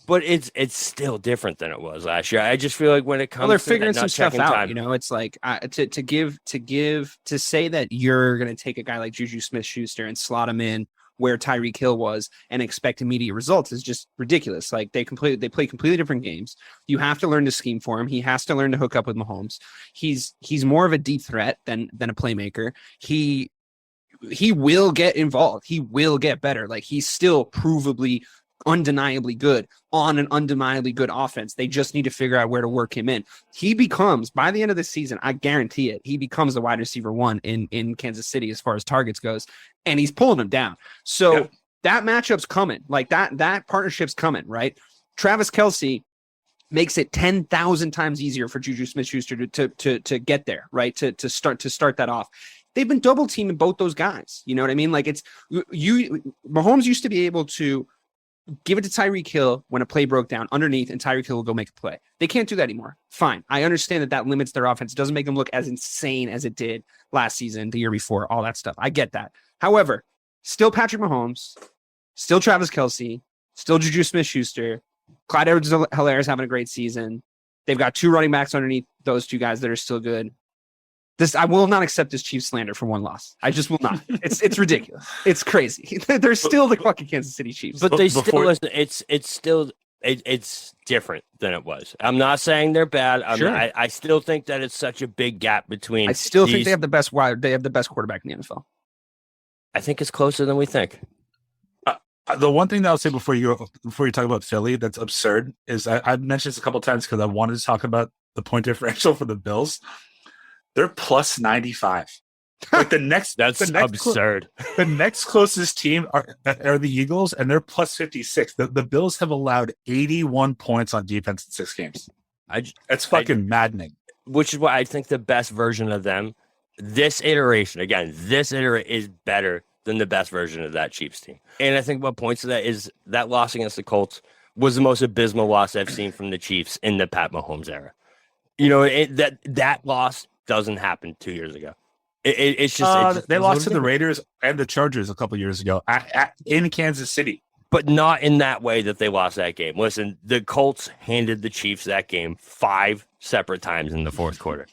Speaker 8: But it's still different than it was last year. I just feel like when it comes,
Speaker 6: they're
Speaker 8: to
Speaker 6: figuring some stuff out.
Speaker 8: Time,
Speaker 6: you know, it's like to say that you're going to take a guy like Juju Smith-Schuster and slot him in where Tyreek Hill was and expect immediate results is just ridiculous. Like, they play completely different games. You have to learn to scheme for him. He has to learn to hook up with Mahomes. He's more of a deep threat than a playmaker. He will get involved. He will get better. Like, he's still provably, undeniably good on an undeniably good offense. They just need to figure out where to work him in. He becomes, by the end of the season, I guarantee it, he becomes the wide receiver 1 in Kansas City as far as targets goes, and he's pulling them down. So that matchup's coming. Like, that partnership's coming, right? Travis Kelce makes it 10,000 times easier for Juju Smith-Schuster to get there, right? To start that off. They've been double teaming both those guys. You know what I mean? Like, Mahomes used to be able to give it to Tyreek Hill when a play broke down underneath, and Tyreek Hill will go make a play. They can't do that anymore. Fine. I understand that limits their offense. It doesn't make them look as insane as it did last season, the year before, all that stuff. I get that. However, still Patrick Mahomes, still Travis Kelce, still Juju Smith-Schuster, Clyde Edwards-Helaire is having a great season. They've got 2 running backs underneath those 2 guys that are still good. I will not accept this Chiefs slander for one loss. I just will not. It's ridiculous. It's crazy. They're still the fucking Kansas City Chiefs.
Speaker 8: But it's different than it was. I'm not saying they're bad. I still think that it's such a big gap between.
Speaker 6: I still think they have the best quarterback in the NFL.
Speaker 8: I think it's closer than we think.
Speaker 7: The one thing that I'll say before you talk about Philly that's absurd is I've mentioned this a couple of times because I wanted to talk about the point differential for the Bills. They're plus 95. Like
Speaker 8: that's absurd.
Speaker 7: The next closest team are the Eagles, and they're plus 56. The Bills have allowed 81 points on defense in 6 games. It's fucking maddening.
Speaker 8: Which is why I think the best version of them this iteration is better than the best version of that Chiefs team. And I think what points to that is that loss against the Colts was the most abysmal loss I've seen from the Chiefs in the Pat Mahomes era. That loss doesn't happen 2 years ago. It's just
Speaker 7: they lost to the Raiders and the Chargers a couple years ago in Kansas City.
Speaker 8: But not in that way that they lost that game. Listen, the Colts handed the Chiefs that game 5 separate times in the fourth quarter,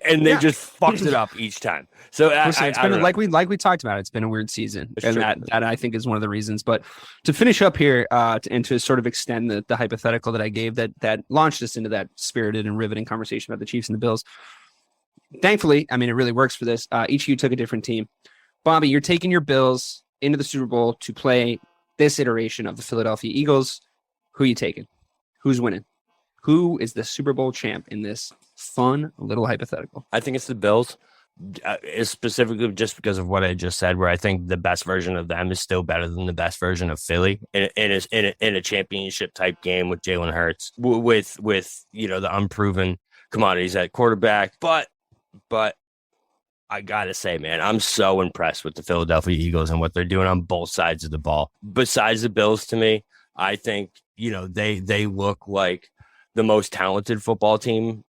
Speaker 8: and they just fucked it up each time. So
Speaker 6: it's been like we talked about. It's been a weird season, and that I think is one of the reasons. But to finish up here, and to sort of extend the hypothetical that I gave that launched us into that spirited and riveting conversation about the Chiefs and the Bills. Thankfully, I mean, it really works for this. Each of you took a different team. Bobby, you're taking your Bills into the Super Bowl to play this iteration of the Philadelphia Eagles. Who are you taking? Who's winning? Who is the Super Bowl champ in this fun little hypothetical?
Speaker 8: I think it's the Bills, specifically just because of what I just said, where I think the best version of them is still better than the best version of Philly in a championship type game with Jalen Hurts, with the unproven commodities at quarterback. But I gotta say, man, I'm so impressed with the Philadelphia Eagles and what they're doing on both sides of the ball. Besides the Bills, to me, I think they look like the most talented football team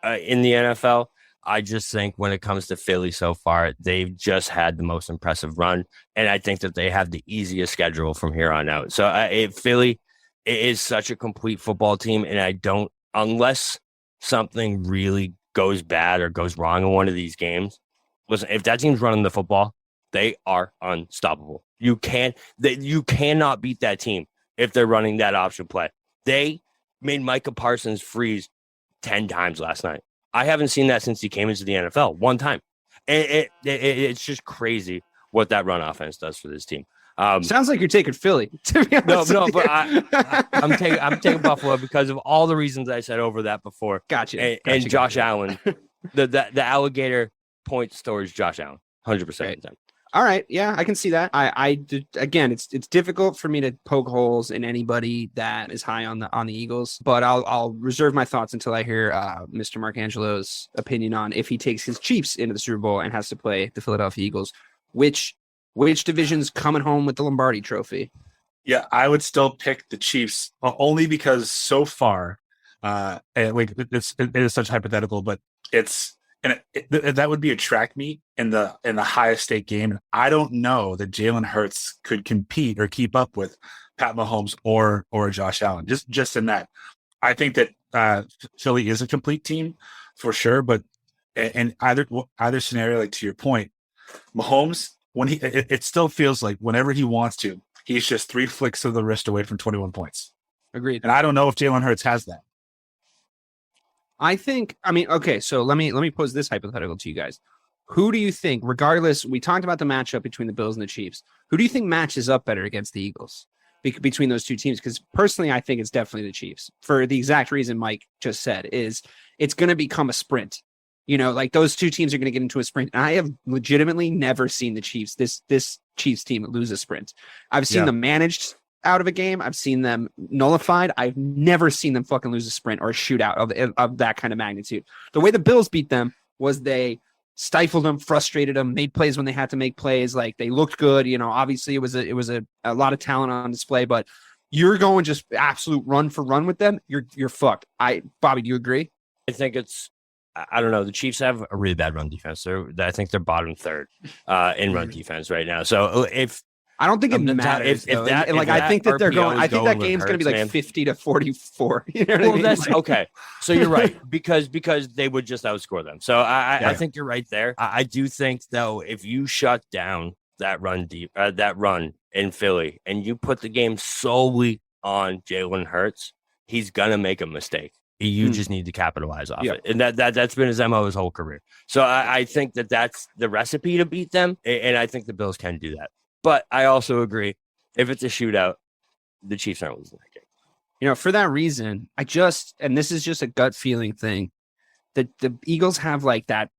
Speaker 8: in the NFL. I just think when it comes to Philly so far, they've just had the most impressive run, and I think that they have the easiest schedule from here on out. So Philly is such a complete football team, and unless something really goes bad or goes wrong in one of these games, listen, if that team's running the football, they are unstoppable. You cannot beat that team if they're running that option play. They made Micah Parsons freeze 10 times last night. I haven't seen that since he came into the NFL one time. It's just crazy what that run offense does for this team.
Speaker 6: Sounds like you're taking Philly. To be honest
Speaker 8: but I'm taking Buffalo because of all the reasons I said over that before.
Speaker 6: Gotcha.
Speaker 8: And Josh Allen, the alligator points towards Josh Allen, 100%.
Speaker 6: Right. All right, yeah, I can see that. Again, it's difficult for me to poke holes in anybody that is high on the Eagles, but I'll reserve my thoughts until I hear Mr. Marcangelo's opinion on if he takes his Chiefs into the Super Bowl and has to play the Philadelphia Eagles. Which division's coming home with the Lombardi Trophy?
Speaker 7: Yeah, I would still pick the Chiefs only because so far, it is such hypothetical, but that would be a track meet in the highest stake game. And I don't know that Jalen Hurts could compete or keep up with Pat Mahomes or Josh Allen. Just in that, I think that Philly is a complete team for sure. But in either scenario, like to your point, Mahomes, when it still feels like whenever he wants to, he's just 3 flicks of the wrist away from 21 points.
Speaker 6: Agreed.
Speaker 7: And I don't know if Jalen Hurts has that.
Speaker 6: Okay, so let me pose this hypothetical to you guys. Who do you think, regardless, we talked about the matchup between the Bills and the Chiefs, who do you think matches up better against the Eagles between those two teams? Because personally, I think it's definitely the Chiefs for the exact reason Mike just said, is it's going to become a sprint. Like those two teams are going to get into a sprint. And I have legitimately never seen the Chiefs, this Chiefs team, lose a sprint. I've seen them managed out of a game. I've seen them nullified. I've never seen them fucking lose a sprint or a shootout of that kind of magnitude. The way the Bills beat them was they stifled them, frustrated them, made plays when they had to make plays. Like they looked good. Obviously it was a lot of talent on display, but you're going just absolute run for run with them. You're fucked. Bobby, do you agree?
Speaker 8: I think I don't know. The Chiefs have a really bad run defense. I think they're bottom third in run defense right now. So
Speaker 6: I don't think it matters. I think that they're going. I think that game's going to be like 50-44. You know what I mean?
Speaker 8: That's okay. So you're right because they would just outscore them. So I think you're right there. I do think though, if you shut down that run in Philly and you put the game solely on Jalen Hurts, he's gonna make a mistake. You just need to capitalize off it. And that's been his MO his whole career. So I think that's the recipe to beat them. And I think the Bills can do that. But I also agree, if it's a shootout, the Chiefs aren't losing that game.
Speaker 6: For that reason, and this is just a gut feeling thing, that the Eagles have like that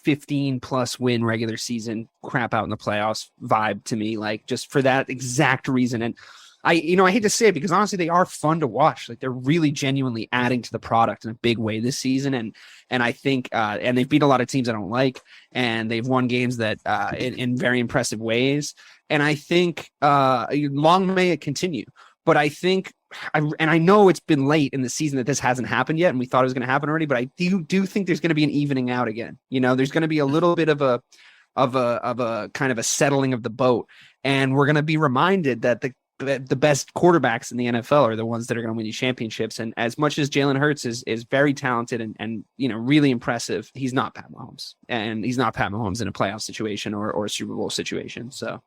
Speaker 6: 15+ win regular season crap out in the playoffs vibe to me, like just for that exact reason. And I hate to say it because honestly, they are fun to watch. Like they're really genuinely adding to the product in a big way this season. And I think, and they've beat a lot of teams I don't like, and they've won games that in very impressive ways. And I think long may it continue. But I think, and I know it's been late in the season that this hasn't happened yet, and we thought it was going to happen already. But I do think there's going to be an evening out again. There's going to be a little bit of a kind of a settling of the boat, and we're going to be reminded that the best quarterbacks in the NFL are the ones that are going to win you championships. And as much as Jalen Hurts is very talented and really impressive, he's not Pat Mahomes, and he's not Pat Mahomes in a playoff situation or a Super Bowl situation. So.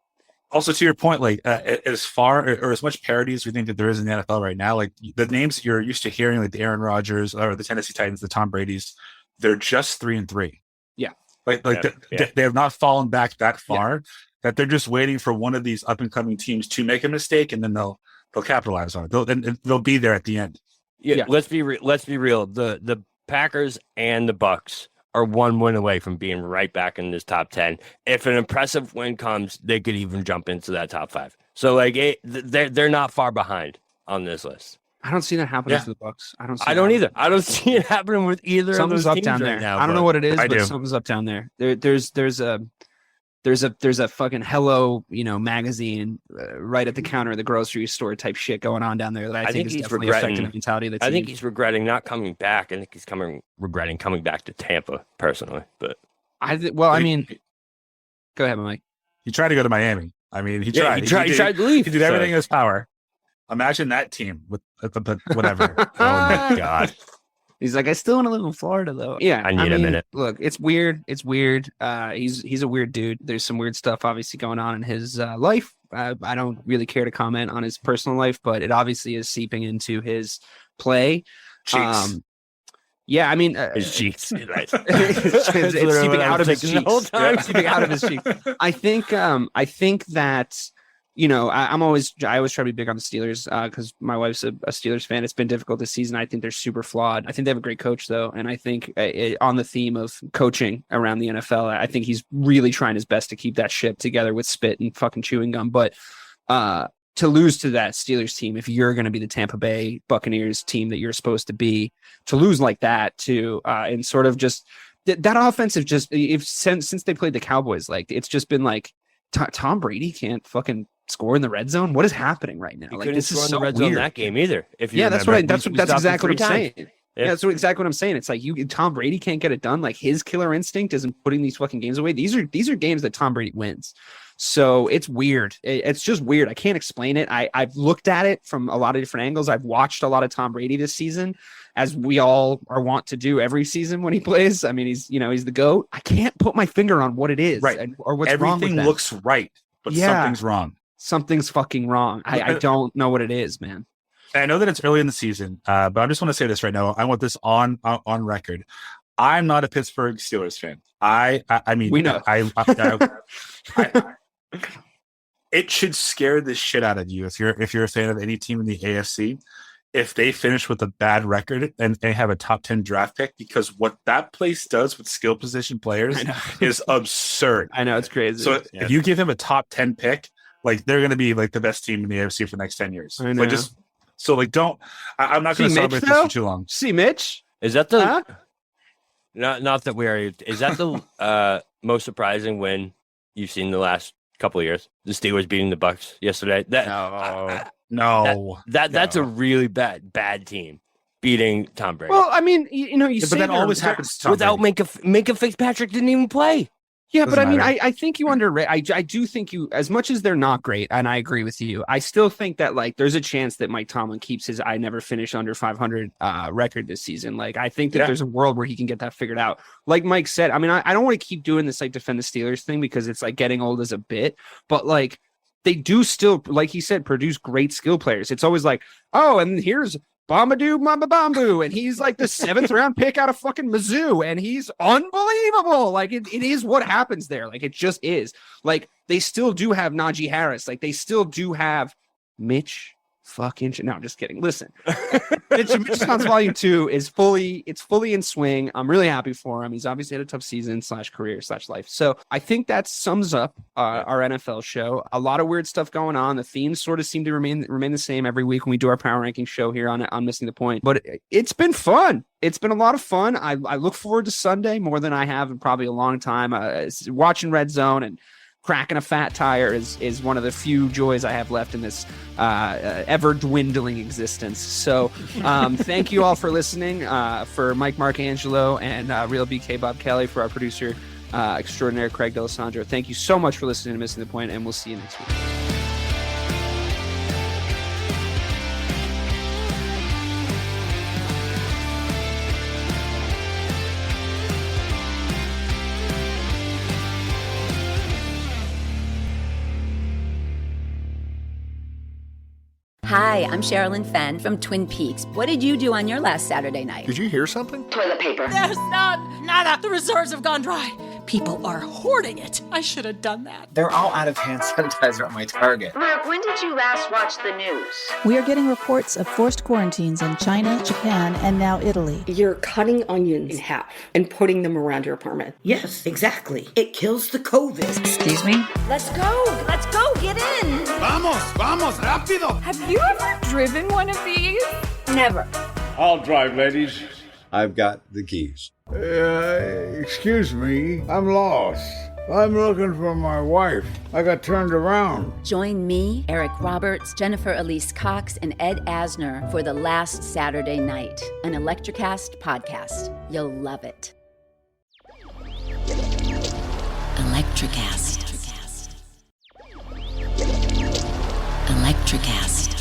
Speaker 7: Also, to your point, like as far or as much parity as we think that there is in the NFL right now, like the names you're used to hearing, like the Aaron Rodgers or the Tennessee Titans, the Tom Brady's, they're just 3-3.
Speaker 6: Yeah,
Speaker 7: they have not fallen back that far. That they're just waiting for one of these up and coming teams to make a mistake, and then they'll capitalize on it. They'll be there at the end.
Speaker 8: Yeah. Let's be real. The Packers and the Bucks are one win away from being right back in this top 10. If an impressive win comes, they could even jump into that top 5. So they're not far behind on this list.
Speaker 6: I don't see that happening to the Bucks. I don't
Speaker 8: either. I don't see it happening with either
Speaker 6: something's
Speaker 8: of those
Speaker 6: up
Speaker 8: teams
Speaker 6: down
Speaker 8: right
Speaker 6: there.
Speaker 8: now.
Speaker 6: I don't know what it is, but
Speaker 7: do.
Speaker 6: something's up down there. There's a fucking Hello, magazine right at the counter of the grocery store type shit going on down there that I think is definitely affecting the mentality of the team.
Speaker 8: I think he's regretting not coming back. I think he's regretting coming back to Tampa personally. But
Speaker 6: I mean, go ahead, Mike.
Speaker 7: He tried to go to Miami. I mean, he tried.
Speaker 8: He tried to leave.
Speaker 7: He did everything in his power. Imagine that team with whatever. Oh my God.
Speaker 6: He's like, I still want to live in Florida, though. Yeah,
Speaker 8: I need a minute.
Speaker 6: Look, it's weird. He's a weird dude. There's some weird stuff obviously going on in his life. I don't really care to comment on his personal life, but it obviously is seeping into his play.
Speaker 7: Cheeks.
Speaker 8: Yeah, I mean, his cheeks.
Speaker 6: It's seeping out of his cheeks. The whole time. Seeping out of his cheeks. I think that. I always try to be big on the Steelers because my wife's a Steelers fan. It's been difficult this season. I think they're super flawed. I think they have a great coach, though. And I think on the theme of coaching around the NFL, I think he's really trying his best to keep that ship together with spit and fucking chewing gum. But to lose to that Steelers team, if you're going to be the Tampa Bay Buccaneers team that you're supposed to be, to lose like that and sort of just that offensive since they played the Cowboys, like it's just been like Tom Brady can't fucking score in the red zone. What is happening right now?
Speaker 8: He couldn't score in the red zone that game either. That's exactly what I'm saying. Yeah, that's exactly what I'm saying. It's like Tom Brady can't get it done. Like his killer instinct isn't putting these fucking games away. These are games that Tom Brady wins. So it's weird. It's just weird. I can't explain it. I've looked at it from a lot of different angles. I've watched a lot of Tom Brady this season, as we all are wont to do every season when he plays. I mean, he's the GOAT. I can't put my finger on what it is,
Speaker 7: right?
Speaker 6: Or what's wrong with that.
Speaker 7: Everything looks right, but something's wrong.
Speaker 6: Something's fucking wrong. I don't know what it is, man.
Speaker 7: I know that it's early in the season, but I just want to say this right now. I want this on record. I'm not a Pittsburgh Steelers fan. I mean, we know. It should scare the shit out of you if you're a fan of any team in the AFC, if they finish with a bad record and they have a top 10 draft pick, because what that place does with skill position players is absurd.
Speaker 6: I know, it's crazy.
Speaker 7: So if you give him a top 10 pick, like they're going to be like the best team in the AFC for the next 10 years.
Speaker 6: I know.
Speaker 7: I'm not going to celebrate this for too long.
Speaker 6: See, Mitch,
Speaker 8: is that the not that we are? Is that the most surprising win you've seen the last couple of years? The Steelers beating the Bucks yesterday. That's a really bad team beating Tom Brady.
Speaker 6: Well, I mean, but
Speaker 7: that always happens to Tom
Speaker 8: without
Speaker 7: Brady.
Speaker 8: Minka Fitzpatrick didn't even play.
Speaker 6: Yeah, but I mean, I think you underrate. I do think as much as they're not great, and I agree with you, I still think that like there's a chance that Mike Tomlin keeps his I never finish under 500 record this season. Like I think that there's a world where he can get that figured out. Like Mike said, I mean, I don't want to keep doing this like defend the Steelers thing because it's like getting old as a bit, but like they do still, like he said, produce great skill players. It's always like, oh, and here's Bombadoo Mamba Bambu, and he's like the 7th round pick out of fucking Mizzou, and he's unbelievable. Like it is what happens there. Like it just is. Like they still do have Najee Harris. Like they still do have Mitch fucking shit. No, I'm just kidding. Listen, Mitch John's Volume 2 is fully in swing. I'm really happy for him. He's obviously had a tough season / career / life. So I think that sums up our NFL show. A lot of weird stuff going on. The themes sort of seem to remain the same every week when we do our power ranking show here on Missing the Point. But it's been fun. It's been a lot of fun. I look forward to Sunday more than I have in probably a long time. Watching Red Zone and cracking a fat tire is one of the few joys I have left in this ever dwindling existence. So thank you all for listening. For Mike Marcangelo and Real BK Bob Kelly, for our producer extraordinaire Craig D'Alessandro. Thank you so much for listening to Missing the Point, and we'll see you next week.
Speaker 1: Hi, I'm Sherilyn Fenn from Twin Peaks. What did you do on your last Saturday night?
Speaker 9: Did you hear something?
Speaker 1: Toilet paper.
Speaker 10: There's none. Nada. The reserves have gone dry. People are hoarding it. I should have done that.
Speaker 11: They're all out of hand sanitizer at my Target.
Speaker 12: Mark, when did you last watch the news?
Speaker 13: We are getting reports of forced quarantines in China, Japan, and now Italy.
Speaker 14: You're cutting onions in half and putting them around your apartment.
Speaker 15: Yes, exactly. It kills the COVID.
Speaker 16: Excuse me?
Speaker 12: Let's go. Let's go. Get in.
Speaker 17: Vamos, rápido.
Speaker 18: Have you ever driven one of these?
Speaker 12: Never.
Speaker 17: I'll drive, ladies.
Speaker 19: I've got the keys.
Speaker 20: Excuse me, I'm lost. I'm looking for my wife. I got turned around.
Speaker 1: Join me, Eric Roberts, Jennifer Elise Cox, and Ed Asner for The Last Saturday Night, an Electrocast podcast. You'll love it. Electrocast. Electrocast.